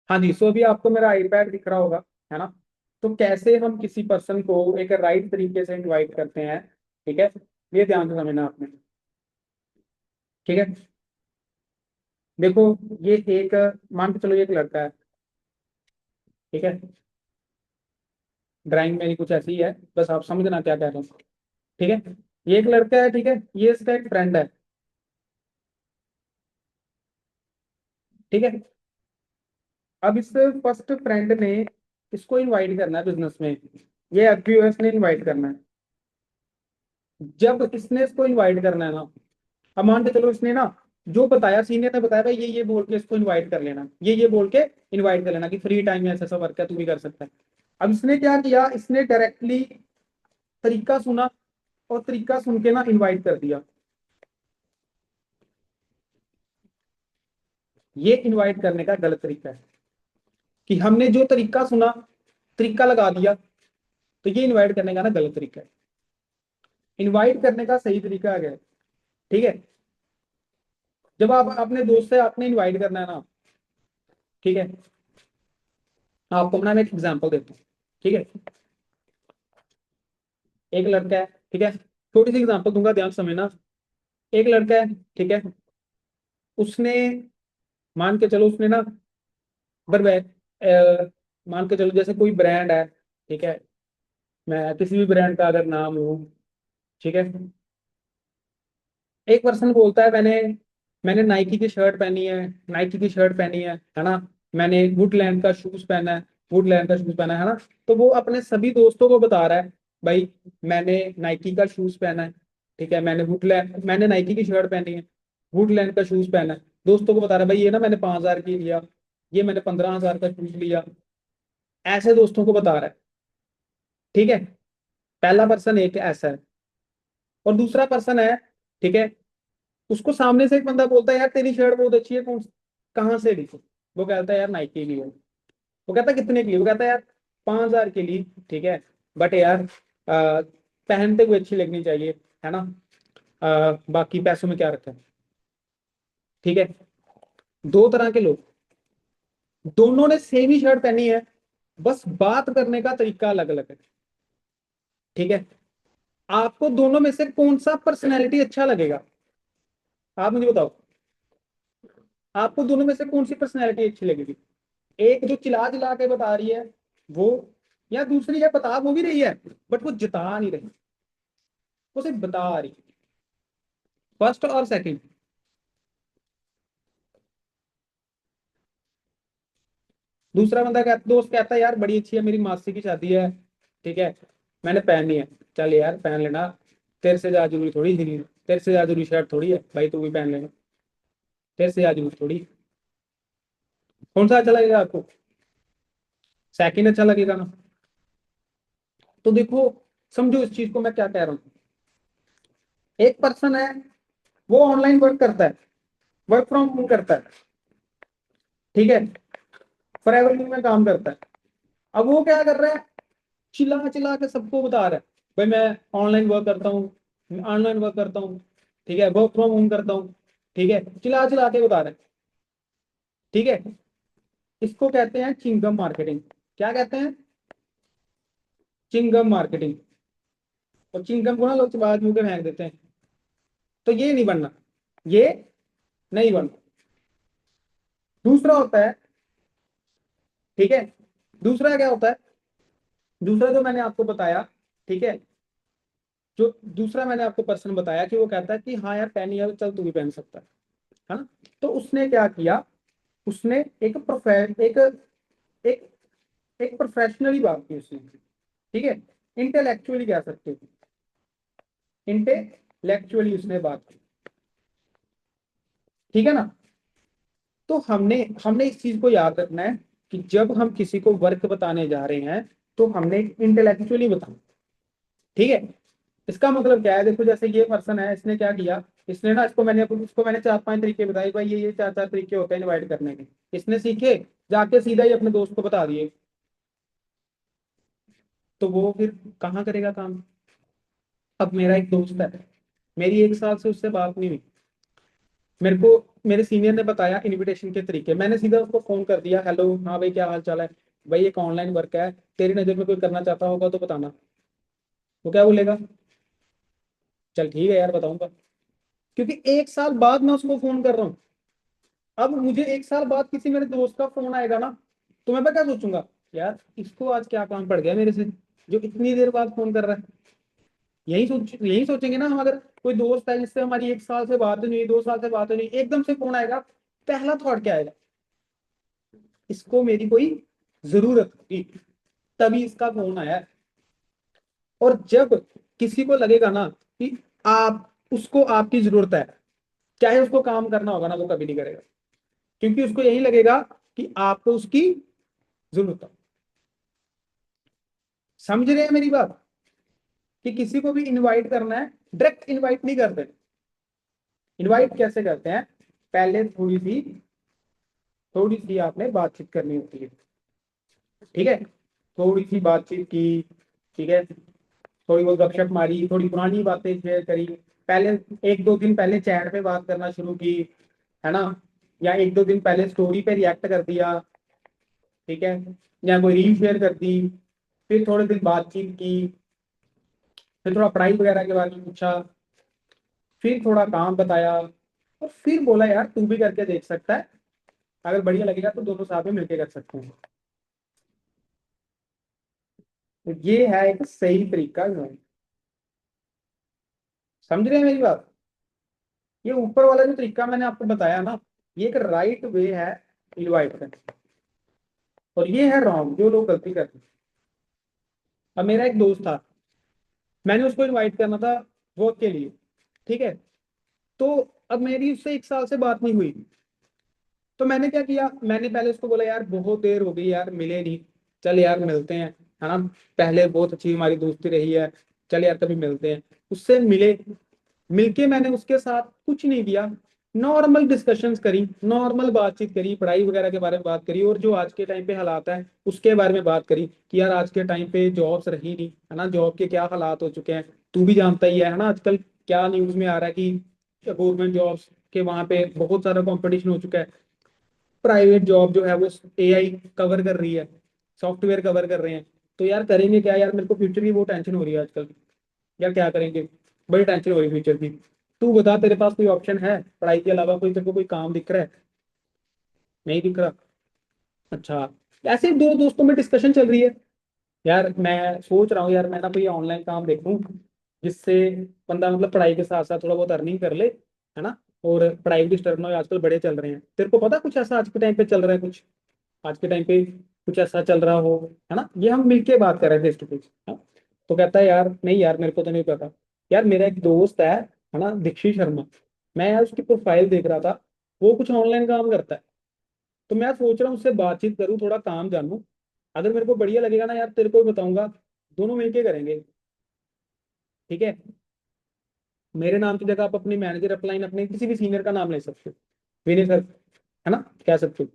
हाँ जी, सो अभी आपको मेरा आईपैड दिख रहा होगा, है ना। तो कैसे हम किसी पर्सन को एक राइट तरीके से इनवाइट करते हैं। ठीक है, ये ध्यान से समझना आपने। ठीक है, देखो, ये एक, मान के चलो ये एक लड़का है। ठीक है, ड्राइंग मेरी कुछ ऐसी ही है, बस आप समझना क्या कह रहा हूँ। ठीक है, ये एक लड़का है, ठीक है, ये इसका एक फ्रेंड है। ठीक है, अब इस फर्स्ट फ्रेंड ने इसको इनवाइट करना है बिजनेस में, ये एक्यूएस ने इनवाइट करना है। जब इसने इसको इनवाइट करना है ना, अब मान के चलो इसने ना जो बताया, सीनियर ने बताया भाई ये बोल के इसको इनवाइट कर लेना, ये बोल के इनवाइट कर लेना कि फ्री टाइम में ऐसा ऐसा वर्क है तू भी कर सकता है। अब इसने क्या किया, इसने डायरेक्टली तरीका सुना और तरीका सुन के ना इनवाइट कर दिया। ये इनवाइट करने का गलत तरीका है, कि हमने जो तरीका सुना, तरीका लगा दिया, तो ये इनवाइट करने का ना गलत तरीका है। इनवाइट करने का सही तरीका आ गया। ठीक है, जब आप अपने दोस्त से आपने इनवाइट करना है ना, ठीक है, आपको ना मैं एक एग्जांपल देता हूँ, ठीक है। एक लड़का है, ठीक है, छोटी सी एग्जांपल दूंगा, ध्यान से समझना। एक लड़का है, ठीक है, उसने, मान के चलो उसने ना, बर्बैक, मान के चलो जैसे कोई ब्रांड है, ठीक है, मैं किसी भी ब्रांड का अगर नाम लूं, ठीक है। एक पर्सन बोलता है मैंने मैंने नाइकी की शर्ट पहनी है, नाइकी की शर्ट पहनी है ना, मैंने वुडलैंड का शूज पहना है, वुडलैंड का शूज पहना है ना। तो वो अपने सभी दोस्तों को बता रहा है, भाई मैंने नाइकी का शूज पहना है, ठीक है, मैंने नाइकी की शर्ट पहनी है, वुडलैंड का शूज पहना है। दोस्तों को बता रहा है, भाई ये ना मैंने 5,000 की लिया, ये मैंने 15,000 का शूज लिया। ऐसे दोस्तों को बता रहा है, ठीक है। पहला पर्सन एक ऐसा है। और दूसरा पर्सन है, ठीक है, उसको सामने से एक बंदा बोलता है, यार तेरी शर्ट बहुत अच्छी है, कहाँ से ली? वो कहता है यार नाइकी की है। वो कहता है कितने की ली? वो कहता है यार 5,000 की ली, ठीक है, बट यार पहनते हुए अच्छी लगनी चाहिए, है ना। बाकी पैसों में क्या रखा है, ठीक है। दो तरह के लोग, दोनों ने सेम ही शर्ट पहनी है, बस बात करने का तरीका अलग अलग है, ठीक है। आपको दोनों में से कौन सा पर्सनैलिटी अच्छा लगेगा? आप मुझे बताओ, आपको दोनों में से कौन सी पर्सनैलिटी अच्छी लगेगी? एक जो चिल्ला चिल्ला के बता रही है वो, या दूसरी है बता वो भी रही है बट वो जता नहीं रही, वो सिर्फ बता रही है। फर्स्ट और सेकंड। दूसरा बंदा कहता, दोस्त कहता है यार बड़ी अच्छी है, मेरी मासी की शादी है, ठीक है, मैंने पहननी है, चल यार पहन लेना, तेरे से ज्यादा जरूरी थोड़ी थी, तेरे से ज्यादा जरूरी शर्ट थोड़ी है भाई, तू भी पहन लेना, तेरे से ज्यादा जरूरी थोड़ी। कौन सा अच्छा लगेगा आपको? सेकंड अच्छा लगेगा ना। तो देखो, समझो इस चीज को मैं क्या कह रहा हूँ। एक पर्सन है, वो ऑनलाइन वर्क करता है, वर्क फ्रॉम होम करता है, ठीक है, फॉरएवर में काम करता है। अब वो क्या कर रहा है, चिल्ला चिल्ला के सबको बता रहा है, भाई मैं ऑनलाइन वर्क करता हूँ, ऑनलाइन वर्क करता हूँ, ठीक है, वर्क फ्रॉम होम करता हूँ, ठीक है, चिल्ला चिल्ला के बता रहा है, ठीक है। इसको कहते हैं चिंगम मार्केटिंग। क्या कहते हैं? चिंगम मार्केटिंग। और चिंगम को ना लोग चबा मुंह के फेंक देते हैं। तो ये नहीं बनना, ये नहीं बनना। दूसरा होता है, ठीक है, दूसरा क्या होता है, दूसरा जो मैंने आपको बताया, ठीक है, जो दूसरा मैंने आपको पर्सन बताया कि वो कहता है कि हाँ यार पहनी है, चल तू भी पहन सकता है ना। तो उसने क्या किया, उसने एक एक एक प्रोफेशनली बात की उसने, ठीक है, इंटेलेक्चुअली कह सकते हो, इंटेलेक्चुअली उसने बात की, ठीक है ना। तो हमने हमने इस चीज को याद रखना है कि जब हम किसी को वर्क बताने जा रहे हैं तो हमने इंटेलेक्चुअली बताना, ठीक है। इसका मतलब क्या है, देखो जैसे ये पर्सन है, इसने क्या किया, इसने ना, इसको मैंने 4-5 तरीके बताए, भाई ये 4-4 तरीके होते हैं इनवाइट करने के। इसने सीखे, जाके सीधा ही अपने दोस्त को बता दिए, तो वो फिर कहाँ करेगा काम? अब मेरा एक दोस्त है, मेरी 1 साल से उससे बात नहीं हुई, मेरे को मेरे सीनियर ने बताया इनविटेशन के तरीके, मैंने सीधा उसको फोन कर दिया, हेलो हाँ भाई क्या हाल चाल है, भाई एक ऑनलाइन वर्क है, तेरी नज़र में कोई करना चाहता होगा तो बताना। वो क्या बोलेगा? चल ठीक है यार बताऊंगा। क्योंकि 1 साल बाद मैं उसको फोन कर रहा हूँ। अब मुझे 1 साल बाद किसी मेरे दोस्त का फोन आएगा ना, तो मैं क्या सोचूंगा, यार इसको आज क्या काम पड़ गया मेरे से, जो इतनी देर बाद फोन कर रहा है। यही सोचेंगे ना हम, अगर कोई दोस्त है जिससे हमारी 1 साल से बात नहीं हुई, 2 साल से बात नहीं हुई, एकदम से फोन आएगा, पहला थॉट क्या आएगा, इसको मेरी कोई जरूरत थी, तभी इसका फोन आया है। और जब किसी को लगेगा ना कि आप उसको आपकी जरूरत है, चाहे उसको काम करना होगा ना, वो कभी नहीं करेगा, क्योंकि उसको यही लगेगा कि आपको उसकी जरूरत है। समझ रहे हैं मेरी बात? कि किसी को भी इनवाइट करना है, डायरेक्ट इनवाइट नहीं करते। इनवाइट कैसे करते हैं, पहले थोड़ी सी आपने बातचीत करनी होती है, ठीक है, थोड़ी सी बातचीत की, ठीक है, थोड़ी बहुत गपशप मारी, थोड़ी पुरानी बातें शेयर करी, पहले 1-2 दिन पहले चैट पे बात करना शुरू की, है ना, या 1-2 दिन पहले स्टोरी पे रिएक्ट कर दिया, ठीक है, या कोई रील शेयर कर दी, फिर थोड़े दिन बातचीत की, फिर थोड़ा पढ़ाई वगैरह के बारे में पूछा, फिर थोड़ा काम बताया, और फिर बोला यार तू भी करके देख सकता है, अगर बढ़िया लगेगा तो दोनों साथ में मिलके कर सकते हैं। तो ये है एक सही तरीका जो है। समझ रहे हैं मेरी बात? ये ऊपर वाला जो तरीका मैंने आपको बताया ना, ये एक राइट वे है इनवाइट करने का। और ये है रॉन्ग जो लोग गलती करते हैं। अब मेरा एक दोस्त था, मैंने उसको इनवाइट करना था वर्क के लिए, ठीक है। तो अब मेरी उससे 1 साल से बात नहीं हुई। तो मैंने क्या किया, मैंने पहले उसको बोला यार बहुत देर हो गई यार, मिले नहीं, चल यार मिलते हैं, है ना। पहले बहुत अच्छी हमारी दोस्ती रही है, चल यार कभी मिलते हैं। उससे मिले, मिलके मैंने उसके साथ कुछ नहीं किया, नॉर्मल डिस्कशंस करी, नॉर्मल बातचीत करी, पढ़ाई वगैरह के बारे में बात करी, और जो आज के टाइम पे हालात है उसके बारे में बात करी कि यार आज के टाइम पे जॉब्स रही नहीं, है ना, जॉब के क्या हालात हो चुके हैं, तू भी जानता ही है ना, आजकल क्या न्यूज में आ रहा है कि गवर्नमेंट जॉब्स के वहां पे बहुत सारा कंपटीशन हो चुका है। प्राइवेट जॉब जो है वो एआई कवर कर रही है, सॉफ्टवेयर कवर कर रहे हैं। तो यार करेंगे क्या यार, मेरे को फ्यूचर की वो टेंशन हो रही है आजकल। यार क्या करेंगे, बड़ी टेंशन हो रही है फ्यूचर की। तू बता तेरे पास कोई ऑप्शन है पढ़ाई के अलावा, कोई तेरे को कोई काम दिख रहा है? नहीं दिख रहा? अच्छा। ऐसे ही दो दोस्तों में डिस्कशन चल रही है, यार मैं सोच रहा हूँ यार मैं ना कोई ऑनलाइन काम देखूं, जिससे बंदा मतलब पढ़ाई के साथ साथ थोड़ा बहुत अर्निंग कर ले, है ना, और पढ़ाई भी डिस्टर्ब ना हो, आजकल बड़े चल रहे हैं। तेरे को पता कुछ ऐसा आज के टाइम पे चल रहा है कुछ, आज के टाइम पे कुछ ऐसा चल रहा हो, है ना? ये हम मिलके बात कर रहे थे फेस टू फेस। तो कहता है यार नहीं यार मेरे को तो नहीं पता। यार मेरा एक दोस्त है ना, दीक्षित शर्मा, मैं यार उसकी प्रोफाइल देख रहा था, वो कुछ ऑनलाइन काम करता है। तो मैं सोच रहा हूँ उससे बातचीत करूँ, थोड़ा काम जानूं, अगर मेरे को बढ़िया लगेगा ना यार तेरे को भी बताऊंगा, दोनों मिलके करेंगे, ठीक है। मेरे नाम की जगह आप अपनी मैनेजर अपलाइन अपने किसी भी सीनियर का नाम ले सकते हो, विनय सर, है ना, कह सकते हो।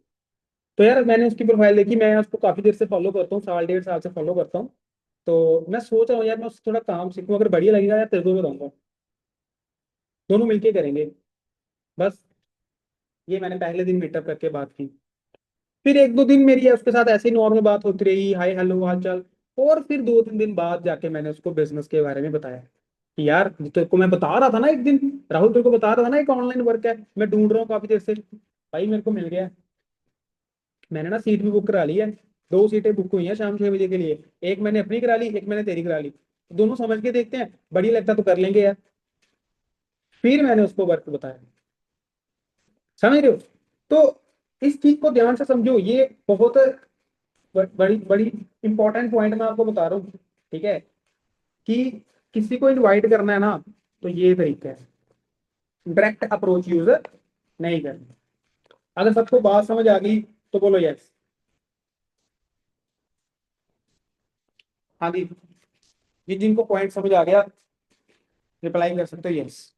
तो यार मैंने उसकी प्रोफाइल देखी, मैं उसको काफी देर से फॉलो करता हूँ, साल 1.5 साल से फॉलो करता हूँ। तो मैं सोच रहा हूँ यार मैं उससे थोड़ा काम सीखूं, अगर बढ़िया लगेगा यार तेरे को भी बताऊंगा, दोनों मिलके करेंगे। बस ये मैंने पहले दिन मीटअप करके बात की। फिर 1-2 दिन मेरी उसके साथ ऐसे ही नॉर्मल बात होती रही, हाय हेलो हाल चाल। और फिर 2-3 दिन बाद जाके मैंने उसको बिजनेस के बारे में बताया कि यार तेरे को मैं बता रहा था ना एक दिन, राहुल तेरे को बता रहा था ना एक ऑनलाइन वर्क है, मैं ढूंढ रहा हूँ काफी देर से, भाई मेरे को मिल गया। मैंने ना सीट भी बुक करा ली है, 2 सीटें बुक हुई हैं शाम 6 बजे के लिए, एक मैंने अपनी करा ली, एक मैंने तेरी करा ली, दोनों समझ के देखते हैं, बढ़िया लगता तो कर लेंगे यार। फिर मैंने उसको वर्क बताया, समझ रहे हो? तो इस चीज को ध्यान से समझो, ये बहुत बड़ी बड़ी इंपॉर्टेंट पॉइंट मैं आपको बता रहा हूँ, ठीक है, कि किसी को इनवाइट करना है ना, तो ये तरीका है, डायरेक्ट अप्रोच यूजर नहीं करना। अगर सबको बात समझ आ गई तो बोलो यस। हाँ जी, ये जिनको पॉइंट समझ आ गया रिप्लाई कर सकते हो यस।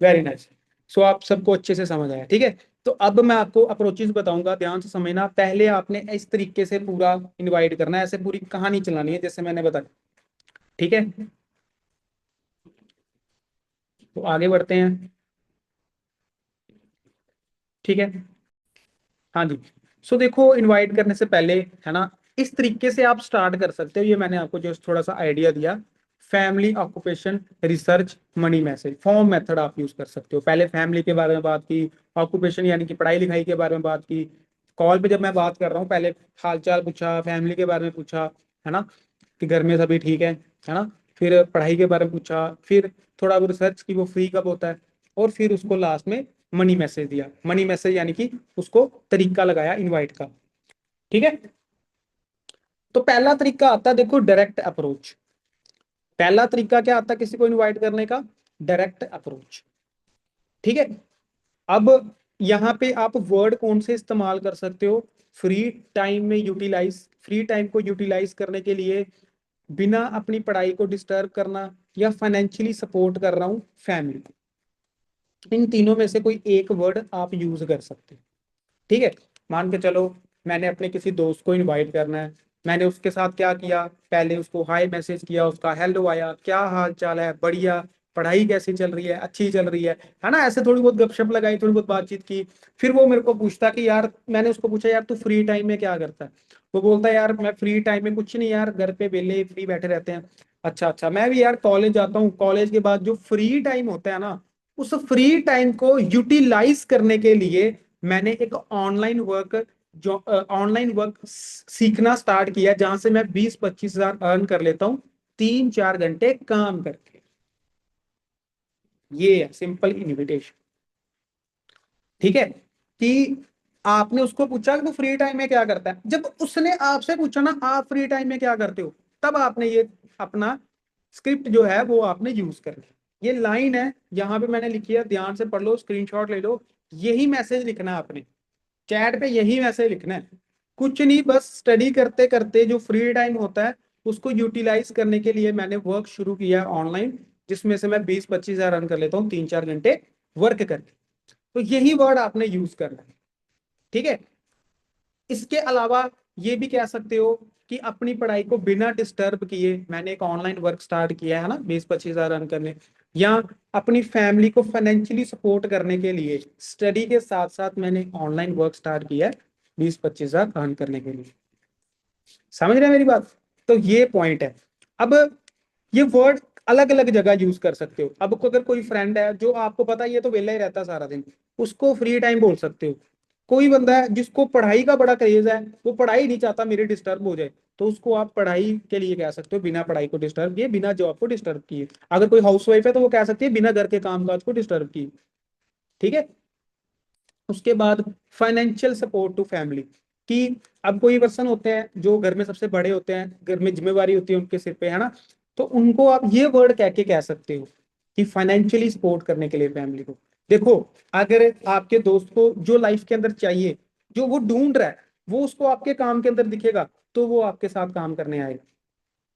Very nice. सो आप सबको अच्छे से समझ आया, ठीक है। तो अब मैं आपको अप्रोचेस बताऊंगा, ध्यान से समझना। पहले आपने इस तरीके से पूरा इनवाइट करना है, ऐसे पूरी कहानी चलानी है जैसे मैंने बताया, ठीक है। तो आगे बढ़ते हैं, ठीक है। हाँ जी। सो देखो इनवाइट करने से पहले, है ना, इस तरीके से आप स्टार्ट कर सकते हो, ये मैंने आपको जो थोड़ा सा आइडिया दिया। Family, occupation, research, money message, form method आप यूज कर सकते हो। पहले फैमिली के बारे में बात की, ऑक्यूपेशन यानी कि पढ़ाई लिखाई के बारे में बात की, कॉल पे जब मैं बात कर रहा हूँ पहले हाल चाल पूछा, फैमिली के बारे में पूछा, है ना, कि घर में सभी ठीक है ना, फिर पढ़ाई के बारे में पूछा, फिर थोड़ा वो रिसर्च की वो फ्री कब होता है, और फिर उसको लास्ट में मनी मैसेज दिया। मनी मैसेज यानी कि उसको तरीका लगाया इनवाइट का, ठीक है। तो पहला तरीका आता है देखो डायरेक्ट अप्रोच। पहला तरीका क्या आता है किसी को इनवाइट करने का? डायरेक्ट अप्रोच, ठीक है। अब यहाँ पे आप वर्ड कौन से इस्तेमाल कर सकते हो? फ्री टाइम में यूटिलाइज, फ्री टाइम को यूटिलाइज करने के लिए, बिना अपनी पढ़ाई को डिस्टर्ब करना, या फाइनेंशियली सपोर्ट कर रहा हूँ फैमिली, इन तीनों में से कोई एक वर्ड आप यूज कर सकते हो, ठीक है। मान के चलो मैंने अपने किसी दोस्त को इनवाइट करना है, मैंने उसके साथ क्या किया, पहले उसको हाय मैसेज किया, उसका हेलो आया, क्या हाल चाल है, बढ़िया, पढ़ाई कैसी चल रही है, अच्छी चल रही है ना, ऐसे थोड़ी बहुत गपशप लगाई, थोड़ी बहुत बातचीत की। फिर वो मेरे को पूछता कि यार, मैंने उसको पूछा यार तू फ्री टाइम में क्या करता है। वो बोलता है यार मैं फ्री टाइम में कुछ नहीं यार, घर पे वेले फ्री बैठे रहते हैं। अच्छा अच्छा, मैं भी यार कॉलेज जाता हूँ, कॉलेज के बाद जो फ्री टाइम होता है ना, उस फ्री टाइम को यूटिलाइज करने के लिए मैंने एक ऑनलाइन वर्क सीखना स्टार्ट किया, जहां से मैं 20-25 हजार अर्न कर लेता हूँ 3-4 घंटे काम करके। ये है सिंपल इन्विटेशन। ठीक है, कि आपने उसको पूछा कि तू फ्री टाइम में क्या करता है, जब उसने आपसे पूछा ना आप फ्री टाइम में क्या करते हो, तब आपने ये अपना स्क्रिप्ट जो है वो आपने यूज कर लिया। ये लाइन है यहाँ पे मैंने लिखी है, ध्यान से पढ़ लो, स्क्रीनशॉट ले लो। यही मैसेज लिखना है आपने, चैट पे यही मैसेज लिखना है। कुछ नहीं, बस स्टडी करते करते जो फ्री टाइम होता है उसको यूटिलाइज करने के लिए मैंने वर्क शुरू किया ऑनलाइन, जिसमें से मैं 20-25 हजार रन कर लेता हूँ 3-4 घंटे वर्क करके। तो यही वर्ड आपने यूज करना है। ठीक है, इसके अलावा ये भी कह सकते हो कि अपनी पढ़ाई को बिना डिस्टर्ब किए मैंने एक ऑनलाइन वर्क स्टार्ट किया है ना 20-25 हजार रन करने, या अपनी फैमिली को फाइनेंशियली सपोर्ट करने के लिए स्टडी के साथ साथ मैंने ऑनलाइन वर्क स्टार्ट किया है 20-25 हजार अर्न करने के लिए। समझ रहे हैं मेरी बात? तो ये पॉइंट है। अब ये वर्ड अलग अलग जगह यूज कर सकते हो। अब अगर कोई फ्रेंड है जो आपको पता है ये तो वेला ही रहता है सारा दिन, उसको फ्री टाइम बोल सकते हो। कोई बंदा है जिसको पढ़ाई का बड़ा क्रेज है, वो पढ़ाई नहीं चाहता मेरी डिस्टर्ब हो जाए, तो उसको आप पढ़ाई के लिए कह सकते हो बिना पढ़ाई को डिस्टर्ब किए, बिना जॉब को डिस्टर्ब किए। अगर कोई हाउस वाइफ है तो वो कह सकती है बिना घर के कामकाज को डिस्टर्ब किए। ठीक है, उसके बाद फाइनेंशियल सपोर्ट टू फैमिली, कि अब कोई पर्सन होते हैं जो घर में सबसे बड़े होते हैं, घर में जिम्मेवारी होती है उनके सिर पे, है ना, तो उनको आप ये वर्ड कह के कह सकते हो कि फाइनेंशियली सपोर्ट करने के लिए फैमिली को। देखो, अगर आपके दोस्त को जो लाइफ के अंदर चाहिए, जो वो ढूंढ रहा है, वो उसको आपके काम के अंदर दिखेगा, तो वो आपके साथ काम करने आएगा।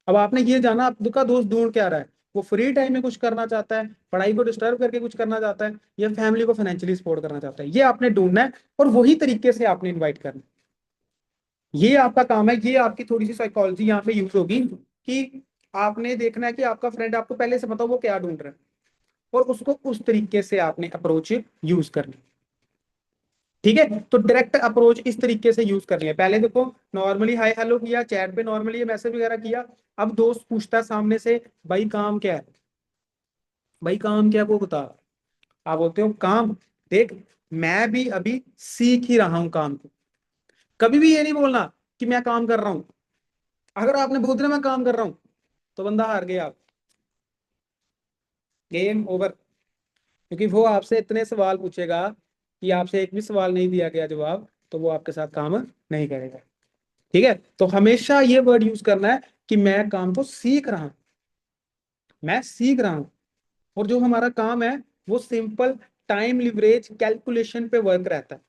अब आपने ये जाना आपका दोस्त ढूंढ क्या रहा है, वो फ्री टाइम में कुछ करना चाहता है, पढ़ाई को डिस्टर्ब करके कुछ करना चाहता है, या फैमिली को फाइनेंशियली सपोर्ट करना चाहता है, ये आपने ढूंढना है, और वही तरीके से आपने इनवाइट करना है। ये आपका काम है, ये आपकी थोड़ी सी साइकोलॉजी यहाँ पे यूज होगी, कि आपने देखना है कि आपका फ्रेंड, आपको पहले से पता हो वो क्या ढूंढ रहा है, और उसको उस तरीके से आपने अप्रोच यूज करनी। ठीक है, तो डायरेक्ट अप्रोच इस तरीके से यूज करनी है। पहले देखो, नॉर्मली हाय हेलो किया, चैट पे नॉर्मली मैसेज वगैरह किया। अब दोस्त पूछता है सामने से, भाई काम क्या है, भाई काम क्या है वो बता। आप बोलते हो काम, देख मैं भी अभी सीख ही रहा हूं काम को। कभी भी ये नहीं बोलना कि मैं काम कर रहा हूं। अगर आपने बोल दिया मैं काम कर रहा हूं, तो बंदा हार गया, आप गेम ओवर। क्योंकि वो आपसे इतने सवाल पूछेगा कि आपसे एक भी सवाल नहीं दिया गया जवाब, तो वो आपके साथ काम नहीं करेगा। ठीक है, तो हमेशा ये वर्ड यूज करना है कि मैं काम को सीख रहा हूं, मैं सीख रहा हूं। और जो हमारा काम है वो सिंपल टाइम लिवरेज कैलकुलेशन पे वर्क रहता है।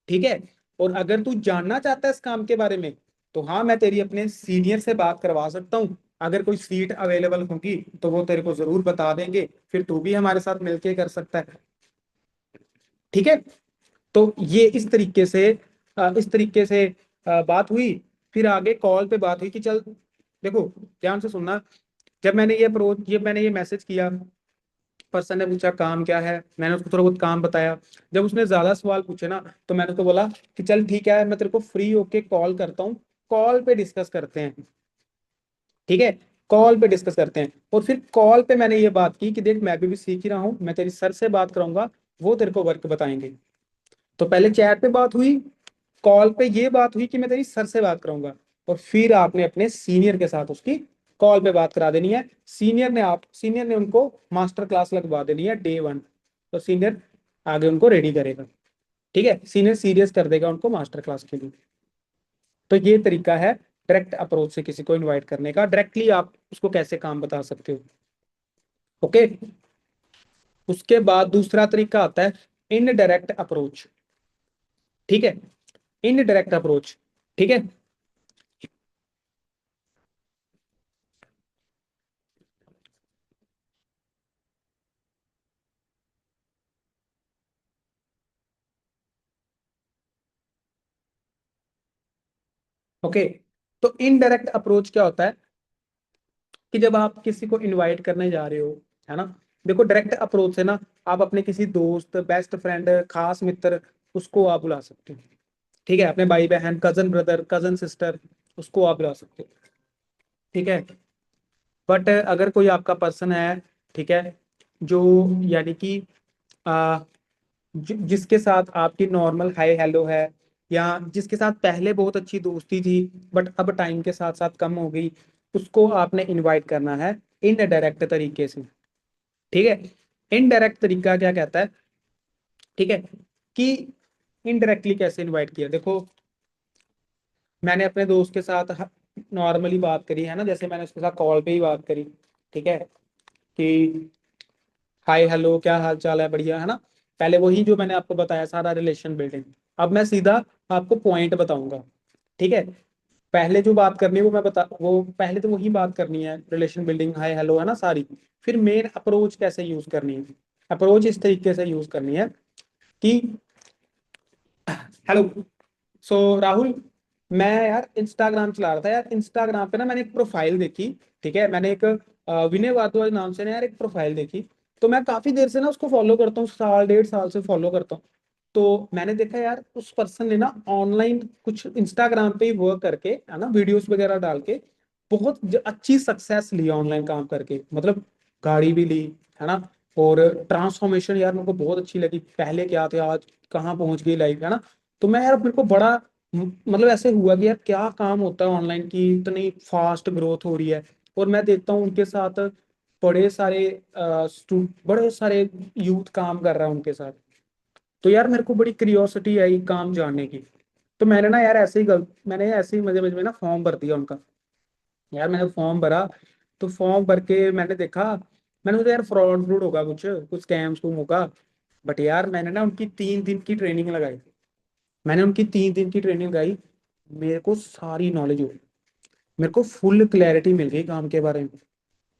ठीक है, और अगर तू जानना चाहता है इस काम के बारे में, तो हाँ मैं तेरी अपने सीनियर से बात करवा सकता हूँ। अगर कोई सीट अवेलेबल होगी तो वो तेरे को जरूर बता देंगे, फिर तू भी हमारे साथ मिलके कर सकता है। ठीक है, तो ये इस तरीके से बात हुई। फिर आगे कॉल पे बात हुई कि चल, देखो ध्यान से सुनना। जब मैंने ये मैसेज किया, पर्सन ने पूछा काम क्या है, मैंने उसको थोड़ा बहुत काम बताया। जब उसने ज्यादा सवाल पूछे ना, तो मैंने उसको बोला कि चल ठीक है, मैं तेरे को फ्री होके कॉल करता हूँ, कॉल पे डिस्कस करते हैं। ठीक है, कॉल पे डिस्कस करते हैं। और फिर कॉल पे मैंने ये बात की कि देख मैं भी सीख ही रहा हूँ, मैं तेरी सर से बात कराऊंगा, वो तेरे को वर्क बताएंगे। तो पहले चैट पे बात हुई, कॉल पे ये बात हुई कि मैं तेरी सर से बात कराऊंगा, और फिर आपने अपने सीनियर के साथ उसकी कॉल पे बात करा देनी है। सीनियर ने उनको मास्टर क्लास लगवा देनी है डे 1। तो सीनियर आगे उनको रेडी करेगा। ठीक है, सीनियर सीरियस कर देगा उनको मास्टर क्लास के लिए। तो ये तरीका है डायरेक्ट अप्रोच से किसी को इनवाइट करने का, डायरेक्टली आप उसको कैसे काम बता सकते हो। ओके, उसके बाद दूसरा तरीका आता है इनडायरेक्ट अप्रोच। ठीक है, इनडायरेक्ट अप्रोच। ठीक है, ओके, तो इनडायरेक्ट अप्रोच क्या होता है कि जब आप किसी को इनवाइट करने जा रहे हो, है ना। देखो डायरेक्ट अप्रोच से ना आप अपने किसी दोस्त, बेस्ट फ्रेंड, खास मित्र, उसको आप बुला सकते हो। ठीक है, अपने भाई बहन, कजन ब्रदर, कजन सिस्टर, उसको आप बुला सकते हो। ठीक है। बट अगर कोई आपका पर्सन है, ठीक है, जो यानी कि आ, जिसके साथ आपकी नॉर्मल हाय हेलो है, या जिसके साथ पहले बहुत अच्छी दोस्ती थी बट अब टाइम के साथ साथ कम हो गई, उसको आपने इनवाइट करना है इनडायरेक्ट तरीके से। ठीक है। इनडायरेक्ट तरीका क्या कहता है, ठीक है, कि इनडायरेक्टली कैसे इनवाइट किया। देखो मैंने अपने दोस्त के साथ नॉर्मली बात करी है ना, जैसे मैंने उसके साथ कॉल पे ही बात करी, ठीक है, कि हाय हेलो क्या हाल चाल है, बढ़िया है ना। पहले वही जो मैंने आपको बताया सारा रिलेशन बिल्डिंग। अब मैं सीधा आपको पॉइंट बताऊंगा। ठीक है। पहले जो बात करनी है वो मैं बता, वो पहले तो वही बात करनी है, रिलेशन बिल्डिंग हाय हेलो है ना सारी। फिर मेन अप्रोच कैसे यूज करनी है। अप्रोच इस तरीके से यूज करनी है कि हेलो, सो राहुल, मैं यार इंस्टाग्राम चला रहा था यार, इंस्टाग्राम पे ना मैंने एक प्रोफाइल देखी। ठीक है, मैंने एक विनय भारद्वाज नाम से ना यार एक प्रोफाइल देखी। तो मैं काफी देर से ना उसको फॉलो करता हूँ, साल डेढ़ साल से फॉलो करता हूँ। तो मैंने देखा यार उस पर्सन ने ना ऑनलाइन कुछ इंस्टाग्राम पे ही वर्क करके, है ना, वीडियोस वगैरह डाल के बहुत अच्छी सक्सेस ली ऑनलाइन काम करके, मतलब गाड़ी भी ली, है ना। और ट्रांसफॉर्मेशन यार मेरे को बहुत अच्छी लगी, पहले क्या थे आज कहाँ पहुंच गई लाइफ, है ना। तो मैं यार मेरे को बड़ा मतलब ऐसे हुआ कि यार क्या काम होता है ऑनलाइन की, इतनी फास्ट ग्रोथ हो रही है। और मैं देखता हूँ उनके साथ बड़े सारे बड़े सारे यूथ काम कर रहा है उनके साथ। तो यार मेरे को बड़ी क्रियोसिटी आई काम जानने की। तो मैंने ना यार मैंने ऐसे ही मजे मजे में ना फॉर्म भर दिया उनका। यार मैंने फॉर्म भरा, तो फॉर्म भर के मैंने देखा, मैंने सोचा यार फ्रॉड फ्रूड होगा, कुछ कुछ स्कैम स्कूम होगा। बट यार मैंने ना उनकी 3 दिन की ट्रेनिंग लगाई। मैंने उनकी 3 दिन की ट्रेनिंग लगाई, मेरे को सारी नॉलेज हो गई, मेरे को फुल क्लैरिटी मिल गई काम के बारे में।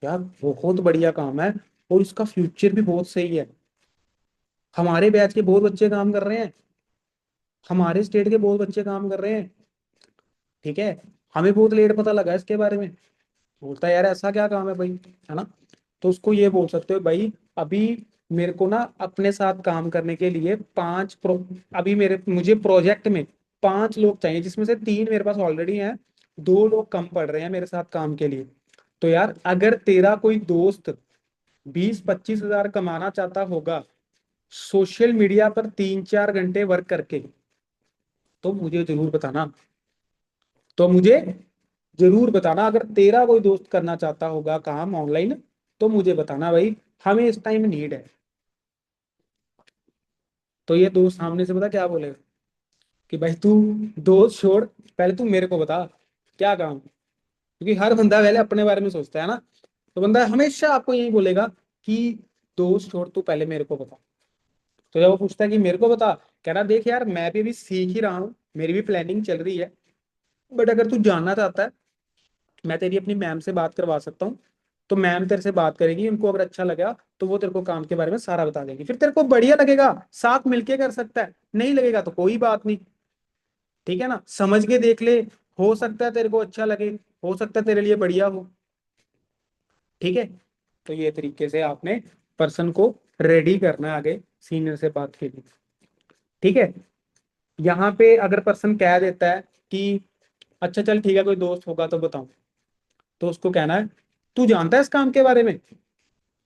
यार बहुत बढ़िया काम है, और इसका फ्यूचर भी बहुत सही है। हमारे बैच के बहुत बच्चे काम कर रहे हैं, हमारे स्टेट के बहुत बच्चे काम कर रहे हैं। ठीक है। हमें बहुत लेट पता लगा इसके बारे में। बोलता है यार ऐसा क्या काम है भाई, है ना। तो उसको ये बोल सकते हो भाई, अभी मेरे को ना अपने साथ काम करने के लिए अभी मेरे मुझे प्रोजेक्ट में 5 लोग चाहिए, जिसमें से 3 मेरे पास ऑलरेडी हैं, 2 लोग कम पड़ रहे हैं मेरे साथ काम के लिए। तो यार अगर तेरा कोई दोस्त 20-25 हजार कमाना चाहता होगा सोशल मीडिया पर 3-4 घंटे वर्क करके, तो मुझे जरूर बताना। तो मुझे जरूर बताना, अगर तेरा कोई दोस्त करना चाहता होगा काम ऑनलाइन, तो मुझे बताना भाई, हमें इस टाइम नीड है। तो ये दोस्त सामने से पता क्या बोलेगा, कि भाई तू दोस्त छोड़, पहले तू मेरे को बता क्या काम है? क्योंकि हर बंदा पहले अपने बारे में सोचता है ना। तो बंदा हमेशा आपको यही बोलेगा कि दोस्त छोड़, तू पहले मेरे को बता। तो जब वो पूछता है कि मेरे को बता, कह रहा देख यार मैं भी अभी सीख ही रहा हूँ, मेरी भी प्लानिंग चल रही है, बट अगर तू जानना चाहता है, मैं तेरी अपनी मैम से बात करवा सकता हूँ। तो मैम तेरे से बात करेगी, उनको अगर अच्छा लगा तो वो तेरे को काम के बारे में सारा बता देंगी, फिर तेरे को बढ़िया लगेगा, साथ मिलके कर सकता है, नहीं लगेगा तो कोई बात नहीं। ठीक है ना, समझ के देख ले, हो सकता है तेरे को अच्छा लगे, हो सकता है तेरे लिए बढ़िया हो। ठीक है। तो ये तरीके से आपने पर्सन को रेडी करना है आगे सीनियर से बात के लिए। ठीक है। यहाँ पे अगर पर्सन कह देता है कि अच्छा चल ठीक है, कोई दोस्त होगा तो बताऊं, तो उसको कहना है तू जानता है इस काम के बारे में।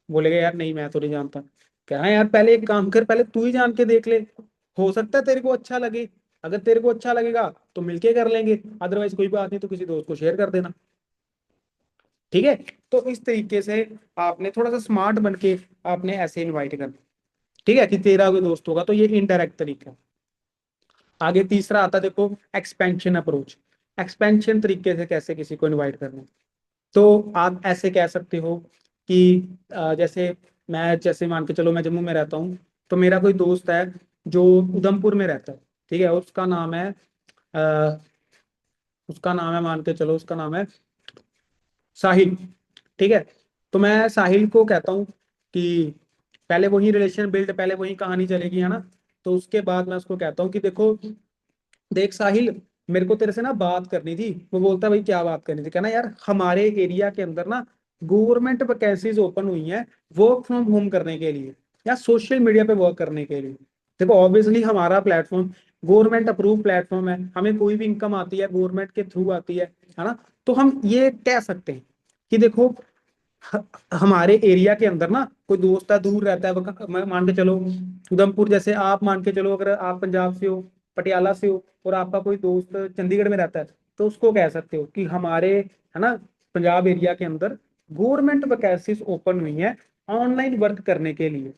बोलेगा यार नहीं मैं तो नहीं जानता। कह रहा है यार पहले एक काम कर, पहले तू ही जान के देख ले, हो सकता है तेरे को अच्छा लगे। अगर तेरे को अच्छा लगेगा तो मिलके कर लेंगे, अदरवाइज कोई बात नहीं, तो किसी दोस्त को शेयर कर देना। ठीक है। तो इस तरीके से आपने थोड़ा सा स्मार्ट बन के आपने ऐसे इनवाइट करना। ठीक है, कि तेरा कोई दोस्त होगा, तो ये इनडायरेक्ट तरीका है। आगे तीसरा आता है, देखो एक्सपेंशन अप्रोच। एक्सपेंशन तरीके से कैसे किसी को इनवाइट करना। तो आप ऐसे कह सकते हो कि जैसे जैसे मान के चलो मैं जम्मू में रहता हूँ, तो मेरा कोई दोस्त है जो उधमपुर में रहता है। ठीक है, अ, उसका नाम है, मान के चलो उसका नाम है साहिल। ठीक है। तो मैं साहिल को कहता हूँ कि पहले वही रिलेशन बिल्ड, पहले वही कहानी चलेगी, है ना। तो उसके बाद मैं उसको कहता हूँ कि देखो देख साहिल, मेरे को तेरे से ना बात करनी थी। वो बोलता है भाई क्या बात करनी थी, कहना यार हमारे एरिया के अंदर ना गवर्नमेंट वैकेंसीज ओपन हुई हैं वर्क फ्रॉम होम करने के लिए या सोशल मीडिया पे वर्क करने के लिए। देखो ऑब्वियसली हमारा प्लेटफॉर्म गवर्नमेंट अप्रूव प्लेटफॉर्म है, हमें कोई भी इनकम आती है गवर्नमेंट के थ्रू आती है ना। तो हम ये कह सकते हैं कि देखो ह- हमारे एरिया के अंदर ना कोई दोस्त है दूर रहता है, मान के चलो उधमपुर, जैसे आप मान के चलो अगर आप पंजाब से हो, पटियाला से हो, और आपका कोई दोस्त चंडीगढ़ में रहता है, तो उसको कह सकते हो कि हमारे, है ना, पंजाब एरिया के अंदर गवर्नमेंट वैकेंसीज ओपन हुई हैं ऑनलाइन वर्क करने के लिए।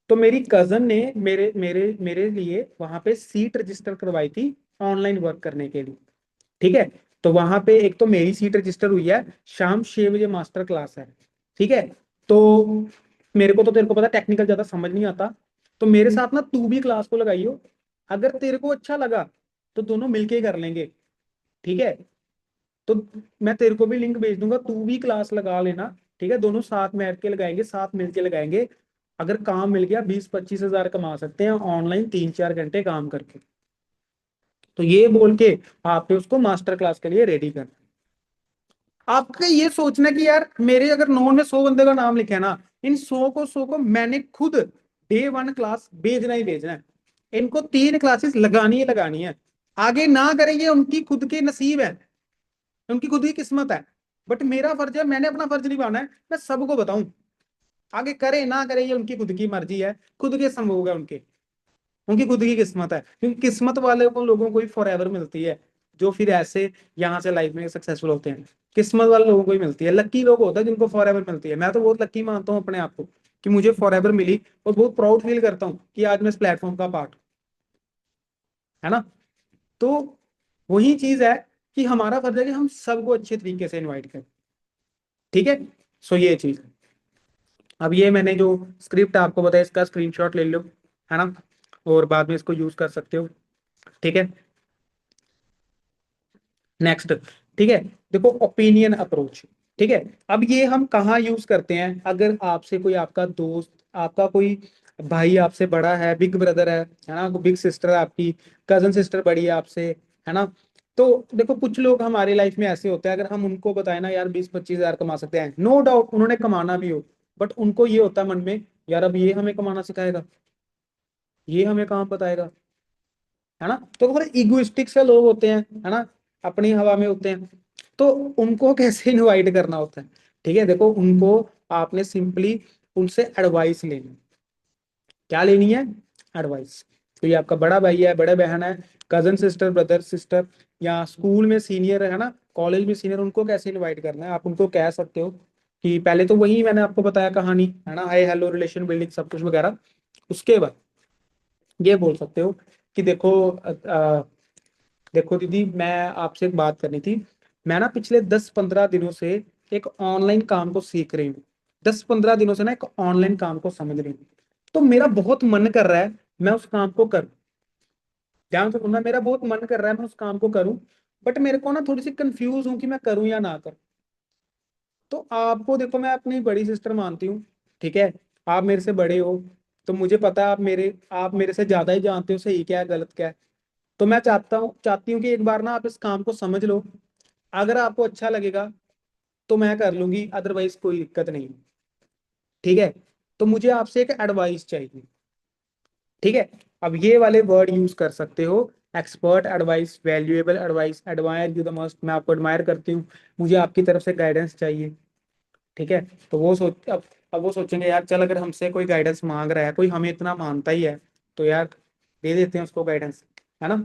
तो मेरी कजन ने मेरे मेरे मेरे लिए वहां पे सीट रजिस्टर करवाई थी ऑनलाइन वर्क करने के लिए। ठीक है। तो वहां पे एक तो मेरी सीट रजिस्टर हुई है, शाम 6 बजे मास्टर क्लास है। ठीक है। तो मेरे को तो, तेरे को पता टेक्निकल ज्यादा समझ नहीं आता, तो मेरे साथ ना तू भी क्लास को लगाइयो। अगर तेरे को अच्छा लगा तो दोनों मिलके ही कर लेंगे। ठीक है। तो मैं तेरे को भी लिंक भेज दूंगा, तू भी क्लास लगा लेना। ठीक है, दोनों साथ में बैठ के लगाएंगे, साथ मिलके लगाएंगे। अगर काम मिल गया 20-25 हजार कमा सकते हैं ऑनलाइन 3-4 घंटे काम करके। तो ये बोल के आपने उसको मास्टर क्लास के लिए रेडी करना। आपका ये सोचना कि यार मेरे अगर नोन में 100 बंदे का नाम लिखा है ना, इन 100 को मैंने खुद डे 1 क्लास भेजना ही भेजना है। इनको 3 क्लासेस लगानी ही लगानी है। आगे ना करेंगे उनकी खुद के नसीब है, उनकी खुद की किस्मत है। बट मेरा फर्ज है, मैंने अपना फर्ज निभाना है, मैं सबको बताऊं। आगे करे ना करे ये उनकी खुद की मर्जी है, खुद के संभोग है उनके, उनकी खुद की किस्मत है। क्योंकि किस्मत वाले को लोगों को ही फॉर एवर मिलती है, जो फिर ऐसे यहाँ से लाइफ में सक्सेसफुल होते हैं। किस्मत वाले लोगों को ही मिलती है, लक्की लोग होते हैं जिनको फॉर एवर मिलती है। मैं तो बहुत लक्की मानता हूँ अपने आप को कि मुझे फॉर एवर मिली, और बहुत प्राउड फील करता हूँ कि आज मैं इस प्लेटफॉर्म का पार्ट, है ना। तो वही चीज है कि हमारा फर्ज है कि हम सबको अच्छे तरीके से इन्वाइट करें। ठीक है। सो ये चीज है। अब ये मैंने जो स्क्रिप्ट आपको बताया इसका स्क्रीनशॉट ले लो, है ना, और बाद में इसको यूज कर सकते हो। ठीक है। नेक्स्ट। ठीक है। देखो ओपिनियन अप्रोच। ठीक है। अब ये हम कहाँ यूज करते हैं, अगर आपसे कोई आपका दोस्त, आपका कोई भाई आपसे बड़ा है, बिग ब्रदर है ना, बिग सिस्टर है आपकी, कजन सिस्टर बड़ी है आपसे, है ना। तो देखो कुछ लोग हमारी लाइफ में ऐसे होते हैं, अगर हम उनको बताए ना यार 20-25 हजार कमा सकते हैं, नो डाउट उन्होंने कमाना भी हो, बट उनको ये होता है मन में, यार अब ये हमें कमाना सिखाएगा, ये हमें काम बताएगा, है ना। तो थोड़े इगोइस्टिक से लोग होते हैं, है ना, अपनी हवा में होते हैं। तो उनको कैसे इनवाइट करना होता है। ठीक है। देखो उनको आपने सिंपली उनसे एडवाइस लेनी है। क्या लेनी है? एडवाइस। तो ये आपका बड़ा भाई है, बड़े बहन है, कजन सिस्टर, ब्रदर सिस्टर, या स्कूल में सीनियर है ना, कॉलेज में सीनियर, उनको कैसे इनवाइट करना है। आप उनको कह सकते हो कि पहले तो वही मैंने आपको बताया कहानी, है ना, हाय हेलो रिलेशन बिल्डिंग सब कुछ वगैरह। उसके बाद ये बोल सकते हो कि देखो देखो दीदी, मैं आपसे एक बात करनी थी। मैं ना पिछले 10-15 दिनों से एक ऑनलाइन काम को सीख रही हूँ, 10-15 दिनों से ना एक ऑनलाइन काम को समझ रही हूँ। तो मेरा बहुत मन कर रहा है मैं उस काम को करूँ। ध्यान से सुनना, मेरा बहुत मन कर रहा है मैं उस काम को करूँ, बट मेरे को ना थोड़ी सी कंफ्यूज हूँ कि मैं करूँ या ना करूँ। तो आपको देखो, मैं अपनी बड़ी सिस्टर मानती हूँ। ठीक है। आप मेरे से बड़े हो, तो मुझे पता है आप मेरे से ज्यादा ही जानते हो सही क्या है गलत क्या है। तो मैं चाहती हूँ कि एक बार ना आप इस काम को समझ लो। अगर आपको अच्छा लगेगा तो मैं कर लूंगी, अदरवाइज कोई दिक्कत नहीं। ठीक है। तो मुझे आपसे एक एडवाइस चाहिए। ठीक है। अब ये वाले वर्ड यूज कर सकते हो, expert advice, valuable advice, admire you the must, मैं आपको एडमायर करती हूँ, मुझे आपकी तरफ से गाइडेंस चाहिए। ठीक है। तो वो सोच अब वो सोचेंगे यार चल, अगर हमसे कोई गाइडेंस मांग रहा है, कोई हमें इतना मानता ही है, तो यार दे देते हैं उसको गाइडेंस, है ना।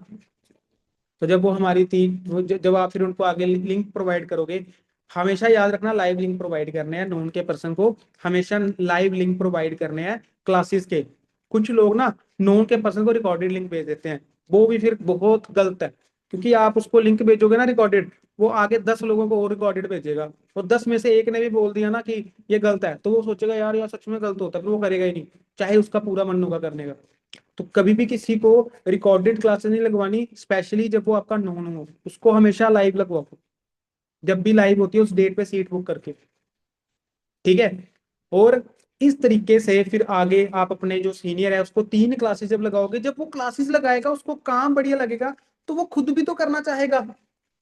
तो जब वो हमारी जब आप फिर उनको आगे लिंक प्रोवाइड करोगे, हमेशा याद रखना लाइव लिंक प्रोवाइड करने हैं नोन के पर्सन को, हमेशा लाइव लिंक प्रोवाइड करने हैं क्लासेस के। कुछ लोग ना नोन के पर्सन को रिकॉर्डेड लिंक भेज देते हैं, वो भी फिर बहुत गलत है। क्योंकि आप उसको लिंक भेजोगे ना रिकॉर्डेड, वो आगे 10 लोगों को और रिकॉर्डेड भेजेगा, और 10 में से एक ने भी बोल दिया ना कि ये गलत है, तो वो सोचेगा यार यार सच में गलत होता है, फिर वो करेगा ही नहीं, चाहे उसका पूरा मन होगा करने का। तो कभी भी किसी को रिकॉर्डेड क्लासेस नहीं लगवानी, स्पेशली जब वो आपका नोन हो, उसको हमेशा लाइव लगवाओ। जब भी लाइव होती है उस डेट पे सीट बुक करके। ठीक है। और इस तरीके से फिर आगे आप अपने जो सीनियर है उसको 3 क्लासेस जब लगाओगे, जब वो क्लासेस लगाएगा उसको काम बढ़िया लगेगा, तो वो खुद भी तो करना चाहेगा,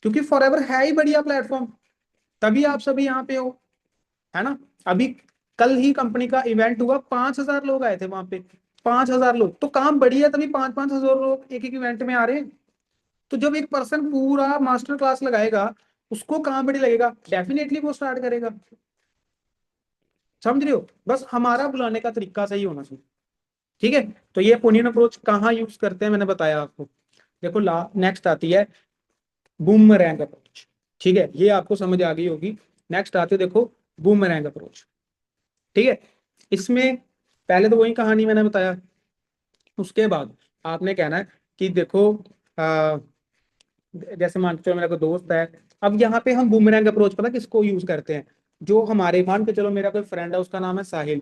क्योंकि फॉरएवर है ही बढ़िया प्लेटफॉर्म, तभी आप सभी यहाँ पे हो। है ना। अभी कल ही कंपनी का इवेंट हुआ, 5,000 लोग आए थे वहां पे, 5,000 लोग। तो काम बढ़िया, तभी 5,000 लोग एक एक इवेंट में आ रहे हैं। तो जब एक पर्सन पूरा मास्टर क्लास लगाएगा, उसको काम बड़ी लगेगा, डेफिनेटली वो स्टार्ट करेगा। समझ रहे हो, बस हमारा बुलाने का तरीका सही होना चाहिए। ठीक है, तो ये पोनियन अप्रोच कहाँ यूज करते हैं मैंने बताया आपको। देखो नेक्स्ट आती है बूमरैंग अप्रोच। ठीक है, ये आपको समझ आ गई होगी। नेक्स्ट आती है देखो बूमरैंग अप्रोच। ठीक है, इसमें पहले तो वही कहानी मैंने बताया, उसके बाद आपने कहना है कि देखो जैसे मान के चलो मेरा कोई दोस्त है। अब यहाँ पे हम बूमरैंग अप्रोच पता किसको यूज करते हैं, जो हमारे, मान के चलो मेरा कोई फ्रेंड है, उसका नाम है साहिल,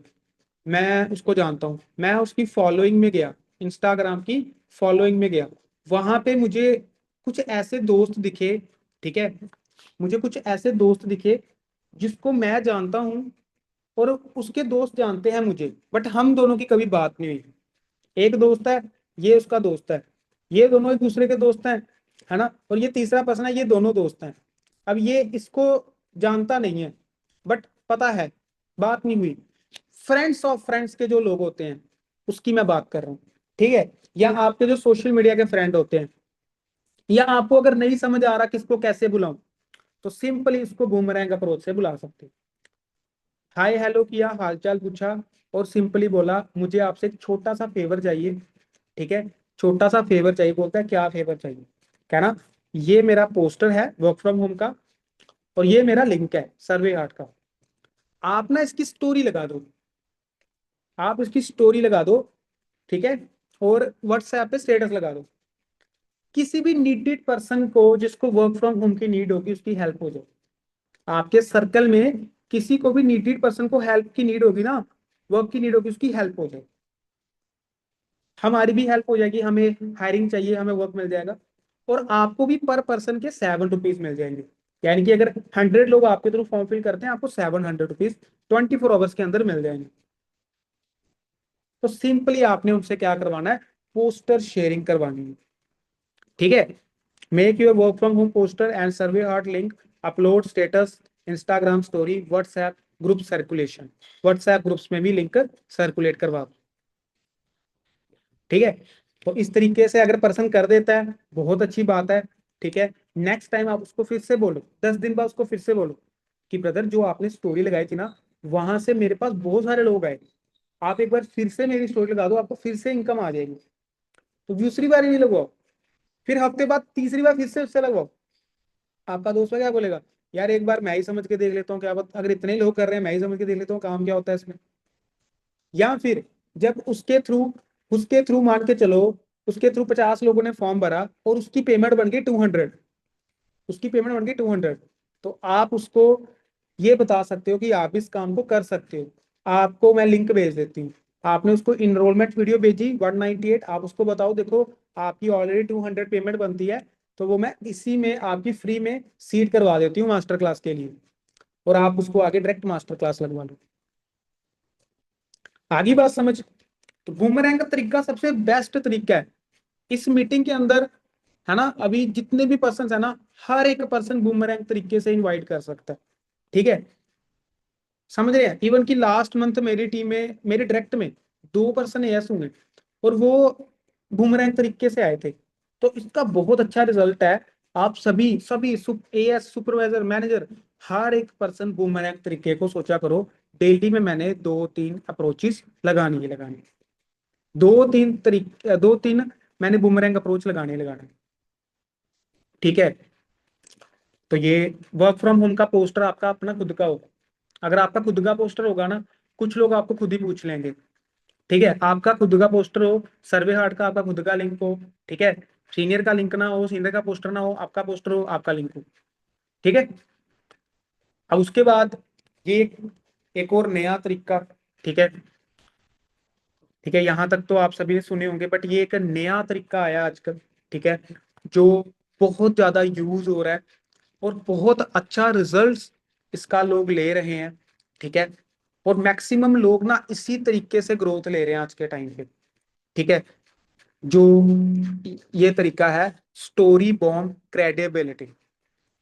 मैं उसको जानता हूँ, मैं उसकी फॉलोइंग में गया, इंस्टाग्राम की फॉलोइंग में गया, वहां पे मुझे कुछ ऐसे दोस्त दिखे। ठीक है, मुझे कुछ ऐसे दोस्त दिखे जिसको मैं जानता हूँ और उसके दोस्त जानते हैं मुझे, बट हम दोनों की कभी बात नहीं हुई। एक दोस्त है, ये उसका दोस्त है, ये दोनों एक दूसरे के दोस्त हैं, है ना। और ये तीसरा पर्सन है, ये दोनों दोस्त हैं। अब ये इसको जानता नहीं है, बट पता है, बात नहीं हुई। फ्रेंड्स ऑफ फ्रेंड्स के जो लोग होते हैं, उसकी मैं बात कर रहा हूँ। ठीक है, या आपके जो सोशल मीडिया के फ्रेंड होते हैं, या आपको अगर नहीं समझ आ रहा किसको कैसे बुलाऊं, तो सिंपली इसको बूमरैंग अप्रोच से बुला सकते हैं। हाय हेलो किया, हालचाल पूछा, और सिंपली बोला मुझे आपसे एक छोटा सा फेवर चाहिए। ठीक है, छोटा सा फेवर चाहिए, बोलता है क्या फेवर चाहिए, कहना ये मेरा पोस्टर है वर्क फ्रॉम होम का, और ये मेरा लिंक है सर्वे आर्ट का, आप ना इसकी स्टोरी लगा दो, आप इसकी स्टोरी लगा दो। ठीक है, और व्हाट्सएप पे स्टेटस लगा दो, किसी भी नीडेड पर्सन को जिसको वर्क फ्रॉम होम की नीड होगी उसकी हेल्प हो जाए। आपके सर्कल में किसी को भी नीडेड पर्सन को हेल्प की नीड होगी ना, वर्क की नीड होगी, उसकी हेल्प हो जाए, हमारी भी हेल्प हो जाएगी, हमें हायरिंग चाहिए, हमें वर्क मिल जाएगा। और आपको भी पर पर्सन के 7 रुपीज मिल जाएंगे, यानी कि अगर 100 लोग आपके थ्रू फॉर्म फिल करते हैं, आपको 700 रुपीज 24 आवर्स के अंदर मिल जाएंगे। तो सिंपली आपने उनसे क्या करवाना है, पोस्टर शेयरिंग करवानी है। ठीक है, make your work from home poster and survey heart link, upload status, Instagram story, WhatsApp group circulation, WhatsApp groups में भी लिंक सर्कुलेट करवा। ठीक है, तो इस तरीके से अगर पर्सन कर देता है, बहुत अच्छी बात है। ठीक है, नेक्स्ट टाइम आप उसको फिर से बोलो, 10 दिन बाद उसको फिर से बोलो कि ब्रदर जो आपने स्टोरी लगाई थी ना, वहां से मेरे पास बहुत सारे लोग आए, आप एक बार फिर से मेरी स्टोरी लगा दो, आपको फिर से इनकम आ जाएगी। तो दूसरी बार नहीं लगवाओ, फिर हफ्ते बाद तीसरी बार फिर से उससे लगवाओ। आपका दोस्त क्या बोलेगा, यार एक बार मैं ही समझ के देख लेता हूँ, क्या अगर इतने लोग कर रहे हैं मैं ही समझ के देख लेता हूँ काम क्या होता है इसमें। या फिर जब उसके थ्रू मान के चलो, उसके थ्रू 50 लोगों ने फॉर्म भरा और उसकी पेमेंट बन गई 200, उसकी पेमेंट बन गई 200, तो आप उसको ये बता सकते हो कि आप इस काम को कर सकते हो, आपको मैं लिंक भेज देती हूँ। आपने उसको इनरोलमेंट वीडियो भेजी 198, आप उसको बताओ देखो आपकी ऑलरेडी 200 पेमेंट बनती है, तो वो मैं इसी में आपकी फ्री में सीट करवा देती हूँ मास्टर क्लास के लिए, और आप उसको आगे डायरेक्ट मास्टर क्लास लगवा लो। आगे बात समझ। तो बूमरैंग का तरीका सबसे बेस्ट तरीका है इस मीटिंग के अंदर, है ना। अभी जितने भी पर्सन है ना, हर एक पर्सन बूमरैंग तरीके से इनवाइट कर सकता है। ठीक है, समझ रहे हैं। इवन की लास्ट मंथ मेरी टीम में, मेरे डायरेक्ट में 2 पर्सन यस हुए, और वो बूमरैंग तरीके से आए थे। तो इसका बहुत अच्छा रिजल्ट है। आप सभी सभी एएस सुपरवाइजर मैनेजर, हर एक पर्सन बूमरैंग तरीके को सोचा करो। डेली में मैंने 2-3 अप्रोचेस लगानी है, लगानी है। 2-3 मैंने बूमरैंग अप्रोच लगाने। ठीक है, तो ये वर्क फ्रॉम होम का पोस्टर आपका अपना खुद का होगा। अगर आपका खुद का पोस्टर होगा ना, कुछ लोग आपको खुद ही पूछ लेंगे। ठीक है, आपका खुद का पोस्टर हो, सर्वे हार्ट का आपका खुद का लिंक हो। ठीक है, सीनियर का लिंक ना हो, सीनियर का पोस्टर ना हो, आपका पोस्टर हो, आपका लिंक हो। ठीक है, अब उसके बाद ये एक और नया तरीका। ठीक है, ठीक है, यहाँ तक तो आप सभी ने सुने होंगे, बट ये एक नया तरीका आया आजकल। ठीक है, जो बहुत ज्यादा यूज हो रहा है और बहुत अच्छा रिजल्ट्स इसका लोग ले रहे हैं। ठीक है, और मैक्सिमम लोग ना इसी तरीके से ग्रोथ ले रहे हैं आज के टाइम पे। ठीक है, जो ये तरीका है स्टोरी बॉम्ब क्रेडिबिलिटी।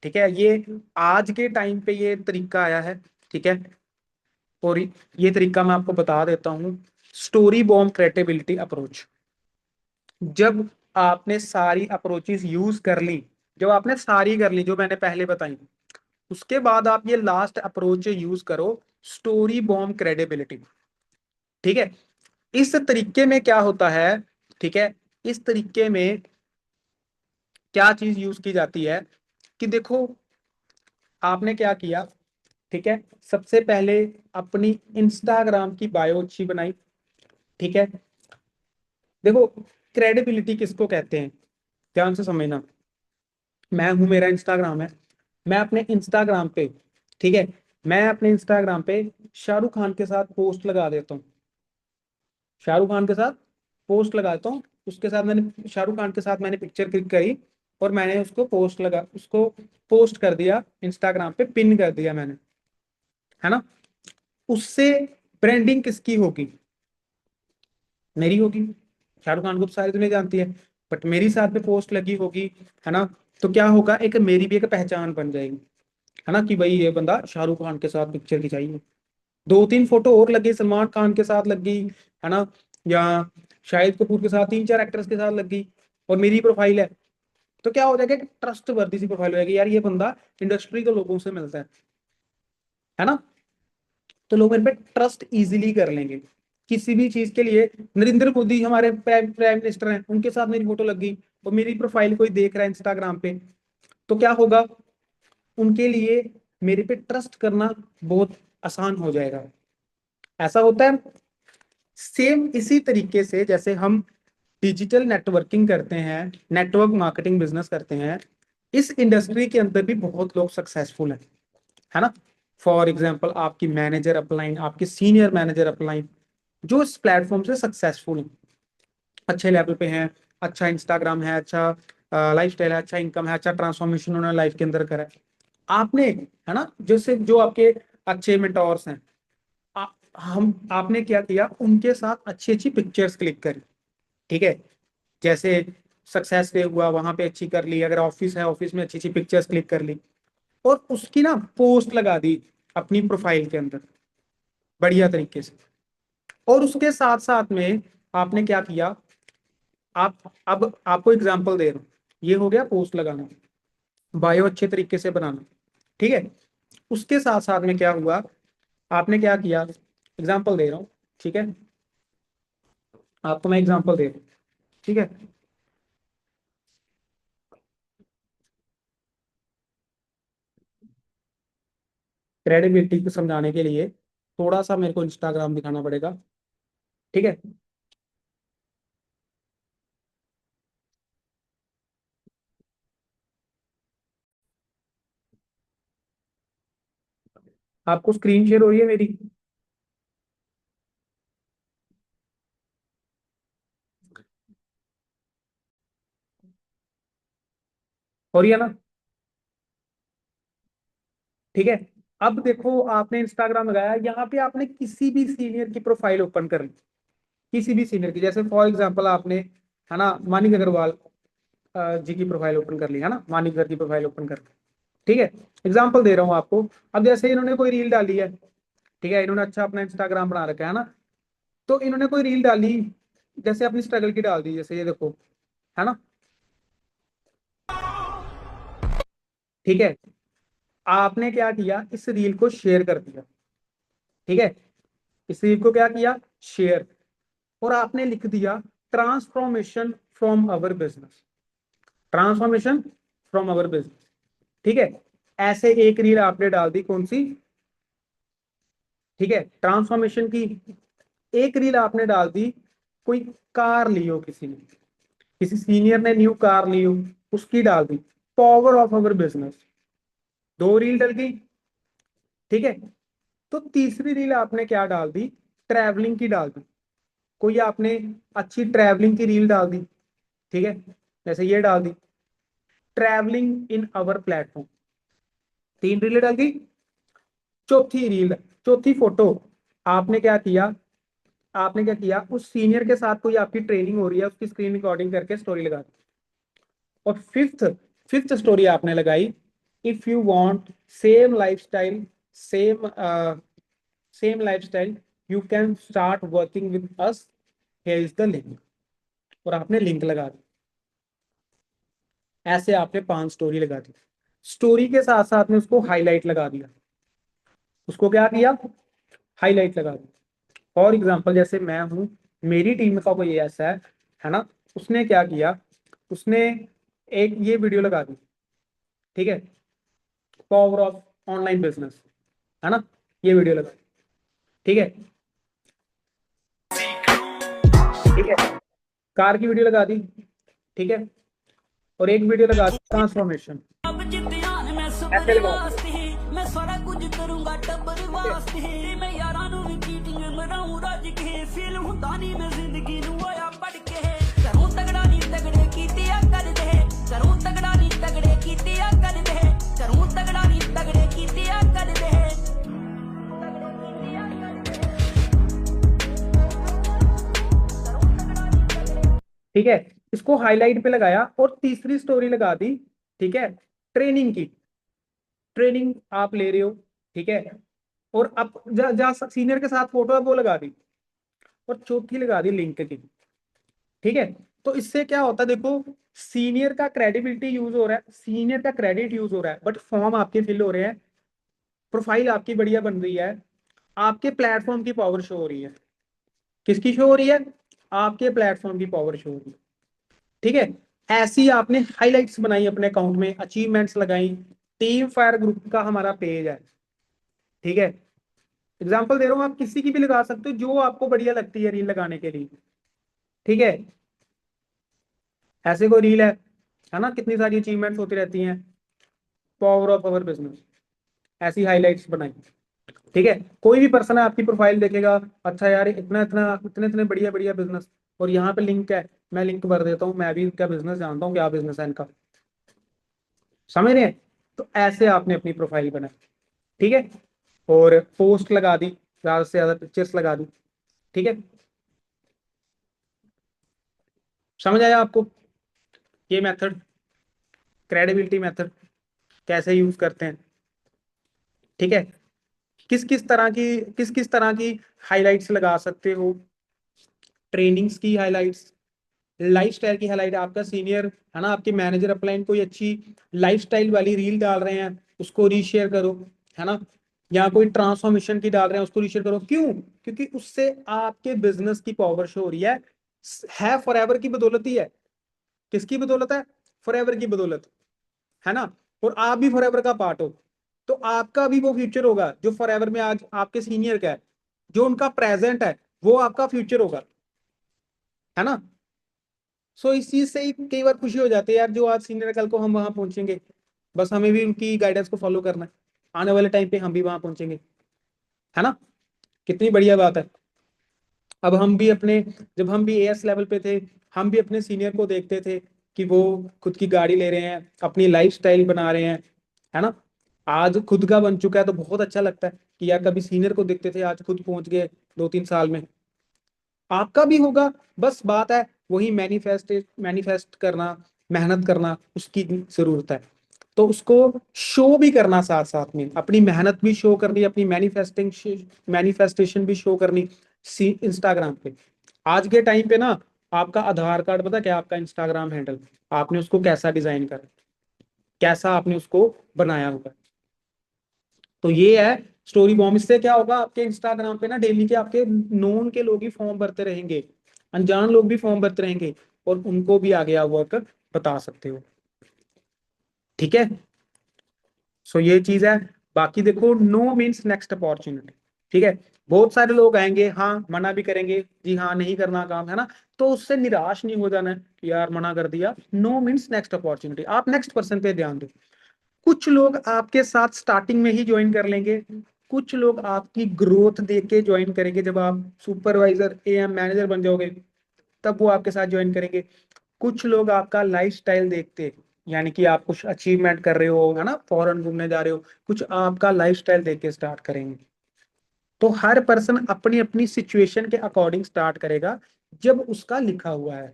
ठीक है, ये आज के टाइम पे ये तरीका आया है। ठीक है, और ये तरीका मैं आपको बता देता हूँ, स्टोरी बॉम्ब क्रेडिबिलिटी अप्रोच। जब आपने सारी अप्रोचेस यूज कर ली, जब आपने सारी कर ली जो मैंने पहले बताई, उसके बाद आप ये लास्ट अप्रोच यूज करो, स्टोरी बॉम्ब क्रेडिबिलिटी। ठीक है, इस तरीके में क्या होता है, ठीक है, इस तरीके में क्या चीज यूज की जाती है कि देखो आपने क्या किया, ठीक है, सबसे पहले अपनी इंस्टाग्राम की बायो अच्छी बनाई। ठीक है, देखो क्रेडिबिलिटी किसको कहते हैं, ध्यान से समझना। मैं हूं, मेरा इंस्टाग्राम है, मैं अपने इंस्टाग्राम पे, ठीक है, मैं अपने इंस्टाग्राम पे शाहरुख खान के साथ पोस्ट लगा देता हूँ, शाहरुख खान के साथ पोस्ट लगाता हूँ, उसके साथ मैंने शाहरुख खान के साथ मैंने पिक्चर क्लिक करी और मैंने उसको पोस्ट कर दिया इंस्टाग्राम पे, पिन कर दिया मैंने, है ना। उससे ब्रांडिंग किसकी होगी, मेरी होगी। शाहरुख खान को तो सारी दुनिया जानती है, बट मेरी साथ में पोस्ट लगी होगी, है ना। तो क्या होगा, एक मेरी भी एक पहचान बन जाएगी, है ना, कि भाई ये बंदा शाहरुख खान के साथ पिक्चर खिंचाई है। दो तीन फोटो और लग गई, सलमान खान के साथ लग गई, है ना, या शाहिद कपूर के साथ, तीन चार एक्टर्स के साथ लग गई, और मेरी प्रोफाइल है, तो क्या हो जाएगा, एक ट्रस्ट वर्दी सी प्रोफाइल हो जाएगी, यार ये बंदा इंडस्ट्री के लोगों से मिलता है ना। तो लोग इन पे ट्रस्ट इजीली कर लेंगे। किसी भी चीज के लिए, नरेंद्र मोदी हमारे प्राइम प्राइम मिनिस्टर हैं, उनके साथ मेरी फोटो लग गई और मेरी प्रोफाइल कोई देख रहा है इंस्टाग्राम पे, तो क्या होगा, उनके लिए मेरे पे ट्रस्ट करना बहुत आसान हो जाएगा। ऐसा होता है। सेम इसी तरीके से जैसे हम डिजिटल नेटवर्किंग करते हैं, नेटवर्क मार्केटिंग बिजनेस करते हैं, इस इंडस्ट्री के अंदर भी बहुत लोग सक्सेसफुल हैं, है ना। फॉर एग्जाम्पल आपकी मैनेजर अपलाइन, आपके सीनियर मैनेजर अपलाइन, जो इस प्लेटफॉर्म से सक्सेसफुल हैं, अच्छे लेवल पे हैं, अच्छा इंस्टाग्राम है, अच्छा लाइफस्टाइल है, अच्छा इनकम है, अच्छा ट्रांसफॉर्मेशन उन्होंने लाइफ के अंदर करा है। आपने, है ना, जैसे जो आपके अच्छे मेंटोर्स हैं, आ, हम आपने क्या किया, उनके साथ अच्छी अच्छी पिक्चर्स क्लिक करी। ठीक है, जैसे सक्सेस डे हुआ वहां पे अच्छी कर ली, अगर ऑफिस है ऑफिस में अच्छी अच्छी पिक्चर्स क्लिक कर ली, और उसकी ना पोस्ट लगा दी अपनी प्रोफाइल के अंदर बढ़िया तरीके से। और उसके साथ साथ में आपने क्या किया, आप, अब आपको एग्जांपल दे रहा हूँ, ये हो गया पोस्ट लगाना, बायो अच्छे तरीके से बनाना। ठीक है, उसके साथ साथ में क्या हुआ, आपने क्या किया, एग्जांपल दे रहा हूँ, ठीक है, आपको मैं एग्जांपल दे रहा हूँ, ठीक है। क्रेडिबिलिटी को समझाने के लिए थोड़ा सा मेरे को इंस्टाग्राम दिखाना पड़ेगा। ठीक है, आपको स्क्रीन शेयर हो रही है मेरी, हो रही है ना। ठीक है, अब देखो आपने इंस्टाग्राम लगाया, यहाँ पे आपने किसी भी सीनियर की प्रोफाइल ओपन कर ली, किसी भी सीनियर की, जैसे फॉर एग्जांपल आपने, है ना, मानिक अग्रवाल जी की प्रोफाइल ओपन कर ली, है ना, मानिक सर की प्रोफाइल ओपन कर ली। ठीक है, एग्जांपल दे रहा हूँ आपको। अब जैसे इन्होंने कोई रील डाली है, ठीक है, इन्होंने अच्छा अपना इंस्टाग्राम बना रखा है ना, तो इन्होंने कोई रील डाली, जैसे अपनी स्ट्रगल की डाल दी, जैसे ये देखो, है ना। ठीक है, आपने क्या किया, इस रील को शेयर कर दिया। ठीक है, इस रील को क्या किया, शेयर, और आपने लिख दिया transformation from our business, transformation from our business. ठीक है, ऐसे एक रील आपने डाल दी, कौन सी, ठीक है, ट्रांसफॉर्मेशन की। एक रील आपने डाल दी, कोई कार ली हो किसी ने, किसी सीनियर ने न्यू कार ली हो, उसकी डाल दी, पावर ऑफ अवर बिजनेस, दो रील डल गई। ठीक है, तो तीसरी रील आपने क्या डाल दी, ट्रैवलिंग की डाल दी, कोई आपने अच्छी ट्रैवलिंग की रील डाल दी। ठीक है, जैसे ये डाल दी, ट्रैवलिंग इन अवर प्लेटफॉर्म, तीन रीलें डाल दी। चौथी रील, चौथी फोटो, आपने क्या किया, आपने क्या किया, उस सीनियर के साथ कोई आपकी ट्रेनिंग हो रही है, उसकी स्क्रीन रिकॉर्डिंग करके स्टोरी लगा दी। और फिफ्थ, फिफ्थ स्टोरी आपने लगाई, if you want same lifestyle, same same lifestyle, you can start working with us, here is the link. और आपने लिंक लगा दी, ऐसे आपने 5 स्टोरी लगा दी। स्टोरी के साथ साथ में उसको हाईलाइट लगा दिया। उसको क्या किया? हाईलाइट लगा दी। फॉर एग्जाम्पल जैसे मैं हूँ, मेरी टीम का कोई ऐसा है ना, उसने क्या किया, उसने एक ये वीडियो लगा दी, ठीक है, पावर ऑफ ऑनलाइन बिजनेस, है ना, ये वीडियो लगा दी, ठीक है, ठीक है, कार की वीडियो लगा दी, ठीक है, और एक वीडियो लगा दी ट्रांसफॉर्मेशन, ऐसे लगा दी, मैं सारा कुछ करूंगा टब्बर ठीक है। वास्ते मैं यारां नू भी चीटिंग मराऊं रज के फील हुंदा नहीं मैं जिंदगी नू होया पड़ के करूं तगड़ा नहीं तगड़े कीतिया कर दे करूं तगड़ा नहीं तगड़े कीतिया कर दे करूं तगड़ा नहीं तगड़े कीतिया कर दे ठीक है, इसको हाईलाइट पे लगाया और तीसरी स्टोरी लगा दी, ठीक है, ट्रेनिंग की। ट्रेनिंग आप ले रहे हो, ठीक है, और अब जा सीनियर के साथ फोटो है वो लगा दी, और चौथी लगा दी लिंक की, ठीक है। तो इससे क्या होता है देखो, सीनियर का क्रेडिबिलिटी यूज हो रहा है, सीनियर का क्रेडिट यूज हो रहा है, बट फॉर्म आपके फिल हो रहे हैं, प्रोफाइल आपकी बढ़िया बन रही है, आपके प्लेटफॉर्म की पावर शो हो रही है। किसकी शो हो रही है? आपके प्लेटफॉर्म की पावर शो हो रही है, ठीक है। ऐसी आपने हाइलाइट्स बनाई अपने अकाउंट में, अचीवमेंट्स लगाई। टीम फायर ग्रुप का हमारा पेज है, ठीक है, एग्जांपल दे रहा हूं, आप किसी की भी लगा सकते हो जो आपको बढ़िया लगती है रील लगाने के लिए, ठीक है। ऐसे कोई रील है ना, कितनी सारी अचीवमेंट्स होती रहती हैं, पावर ऑफ अवर बिजनेस, ऐसी हाइलाइट्स बनाई, ठीक है। कोई भी पर्सन है आपकी प्रोफाइल देखेगा, अच्छा यार इतना इतना इतने इतने बढ़िया बढ़िया बिजनेस, और यहाँ पे लिंक है, मैं लिंक भर देता हूँ, मैं भी इनका बिजनेस जानता हूँ, क्या बिजनेस है इनका, समझ रहे हैं? तो ऐसे आपने अपनी प्रोफाइल बनाई, ठीक है, और पोस्ट लगा दी, ज्यादा से ज्यादा पिक्चर्स लगा दी, ठीक है। समझ आया आपको ये मेथड, क्रेडिबिलिटी मेथड कैसे यूज करते हैं, ठीक है। किस किस तरह की हाइलाइट्स लगा सकते हो? ट्रेनिंग्स की हाइलाइट्स, लाइफस्टाइल की हाईलाइट, आपका सीनियर है ना, आपके मैनेजर अपलाइन कोई अच्छी लाइफस्टाइल वाली रील डाल रहे हैं, उसको रीशेयर करो, है ना, या कोई ट्रांसफॉर्मेशन की डाल रहे हैं उसको रीशेयर करो। क्यों? क्योंकि उससे आपके बिजनेस की पावर शो हो रही है फॉरएवर की बदौलत ही है। किसकी बदौलत है? फॉरएवर की बदौलत, है ना, और आप भी फॉरएवर का पार्ट हो, तो आपका भी वो फ्यूचर होगा जो फॉरएवर में आज आपके सीनियर का है, जो उनका प्रेजेंट है वो आपका फ्यूचर होगा, है ना। सो इस चीज से ही कई बार खुशी हो जाती है यार, जो आज सीनियर है कल को हम वहां पहुंचेंगे, बस हमें भी उनकी गाइडेंस को फॉलो करना है, आने वाले टाइम पे हम भी वहां पहुंचेंगे, है ना। कितनी बढ़िया बात है। अब हम भी अपने, जब हम भी एएस लेवल पे थे, हम भी अपने सीनियर को देखते थे कि वो खुद की गाड़ी ले रहे हैं, अपनी लाइफ स्टाइल बना रहे हैं, है ना। आज खुद का बन चुका है तो बहुत अच्छा लगता है कि यार कभी सीनियर को देखते थे, आज खुद पहुंच गए 2-3 साल में। आपका भी होगा, बस बात है वही मैनिफेस्ट करना, मेहनत करना, उसकी जरूरत है। तो उसको शो भी करना, साथ साथ में अपनी मेहनत भी शो करनी, अपनी मैनिफेस्टेशन भी शो करनी इंस्टाग्राम पे। आज के टाइम पे ना, आपका आधार कार्ड पता क्या, आपका इंस्टाग्राम हैंडल, आपने उसको कैसा डिजाइन करा, कैसा आपने उसको बनाया होगा। तो ये है स्टोरी बॉम्ब। इससे क्या होगा, आपके इंस्टाग्राम पे ना डेली के आपके नोन के लोग ही फॉर्म भरते रहेंगे, अनजान लोग भी फॉर्म भरते रहेंगे, और उनको भी आगे आप वर्क बता सकते हो, ठीक है। सो ये चीज है। बाकी देखो, नो मीन्स नेक्स्ट अपॉर्चुनिटी, ठीक है। बहुत सारे लोग आएंगे, हाँ मना भी करेंगे, जी हाँ नहीं करना काम, है ना, तो उससे निराश नहीं हो जाना है कि यार मना कर दिया। नो मीन्स नेक्स्ट अपॉर्चुनिटी, आप नेक्स्ट पर्सन पे ध्यान दो। कुछ लोग आपके साथ स्टार्टिंग में ही ज्वाइन कर लेंगे, कुछ लोग आपकी ग्रोथ देख के ज्वाइन करेंगे, जब आप सुपरवाइजर एएम मैनेजर बन जाओगे तब वो आपके साथ ज्वाइन करेंगे। कुछ लोग आपका लाइफस्टाइल देखते, यानी कि आप कुछ अचीवमेंट कर रहे हो, है ना, फॉरेन घूमने जा रहे हो, कुछ आपका लाइफस्टाइल देख के स्टार्ट करेंगे। तो हर पर्सन अपनी अपनी सिचुएशन के अकॉर्डिंग स्टार्ट करेगा जब उसका लिखा हुआ है।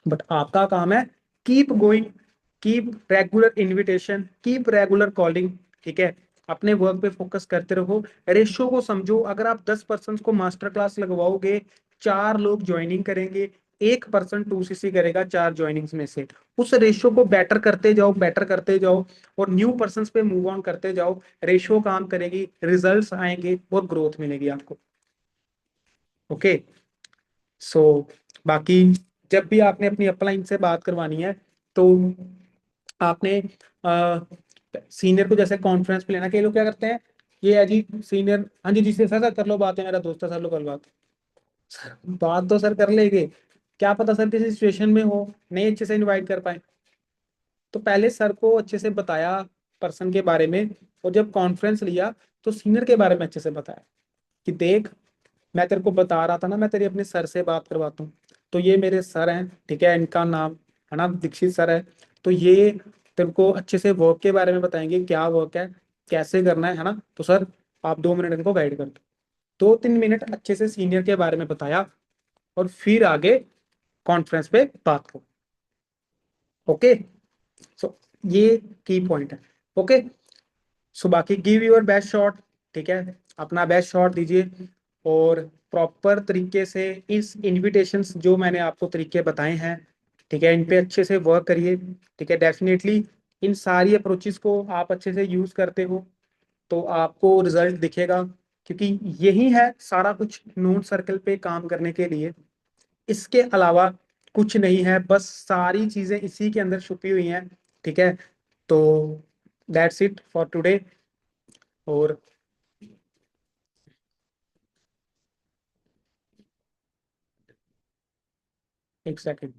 बट आपका काम है keep going, keep regular invitation, keep regular calling, ठीक है। अपने वर्क पे फोकस करते रहो, रेशो को समझो। अगर आप 10 पर्सन को मास्टर क्लास लगवाओगे, 4 लोग ज्वाइनिंग करेंगे, 1 पर्सन 2cc करेगा 4 ज्वाइनिंग्स में से। उस रेशो को बेटर करते जाओ, बेटर करते जाओ, और न्यू पर्सन पे मूव ऑन करते जाओ। रेशो काम करेगी, रिजल्ट्स आएंगे और ग्रोथ मिलेगी आपको। ओके। सो बाकी जब भी आपने अपनी अपलाइन से बात करवानी है, तो आपने सीनियर को जैसे कॉन्फ्रेंस पे लेना। कई लोग क्या करते हैं, ये है जी सीनियर, हाँ जी जी सर, सर कर लो बात, है मेरा दोस्त है, सर लो कल बात। सर बात तो सर कर लेंगे, क्या पता सर किसी सिचुएशन में हो, नहीं अच्छे से इनवाइट कर पाए। तो पहले सर को अच्छे से बताया पर्सन के बारे में, और जब कॉन्फ्रेंस लिया तो सीनियर के बारे में अच्छे से बताया कि देख, मैं तेरे को बता रहा था ना, मैं तेरी अपने सर से बात करवाता हूँ। तो ये मेरे सर हैं, ठीक है, इनका नाम है ना दीक्षित सर है। तो ये तेरे को अच्छे से वर्क के बारे में बताएंगे, क्या वर्क है, कैसे करना है ना। तो सर आप 2 मिनट इनको गाइड कर दो। 2-3 मिनट अच्छे से सीनियर के बारे में बताया, और फिर आगे कॉन्फ्रेंस पे बात करो। ओके। सो ये की पॉइंट है। ओके। सो बाकी गिव योर बेस्ट शॉट, ठीक है, अपना बेस्ट शॉट दीजिए, और प्रॉपर तरीके से इस इनविटेशंस जो मैंने आपको तरीके बताए हैं, ठीक है, इन पे अच्छे से वर्क करिए। ठीक है, डेफिनेटली इन सारी अप्रोचेस को आप अच्छे से यूज करते हो तो आपको रिजल्ट दिखेगा, क्योंकि यही है सारा कुछ नोन सर्कल पे काम करने के लिए। इसके अलावा कुछ नहीं है, बस सारी चीजें इसी के अंदर छुपी हुई हैं। ठीक है, तो दैट्स इट फॉर टुडे। और एक सेकंड।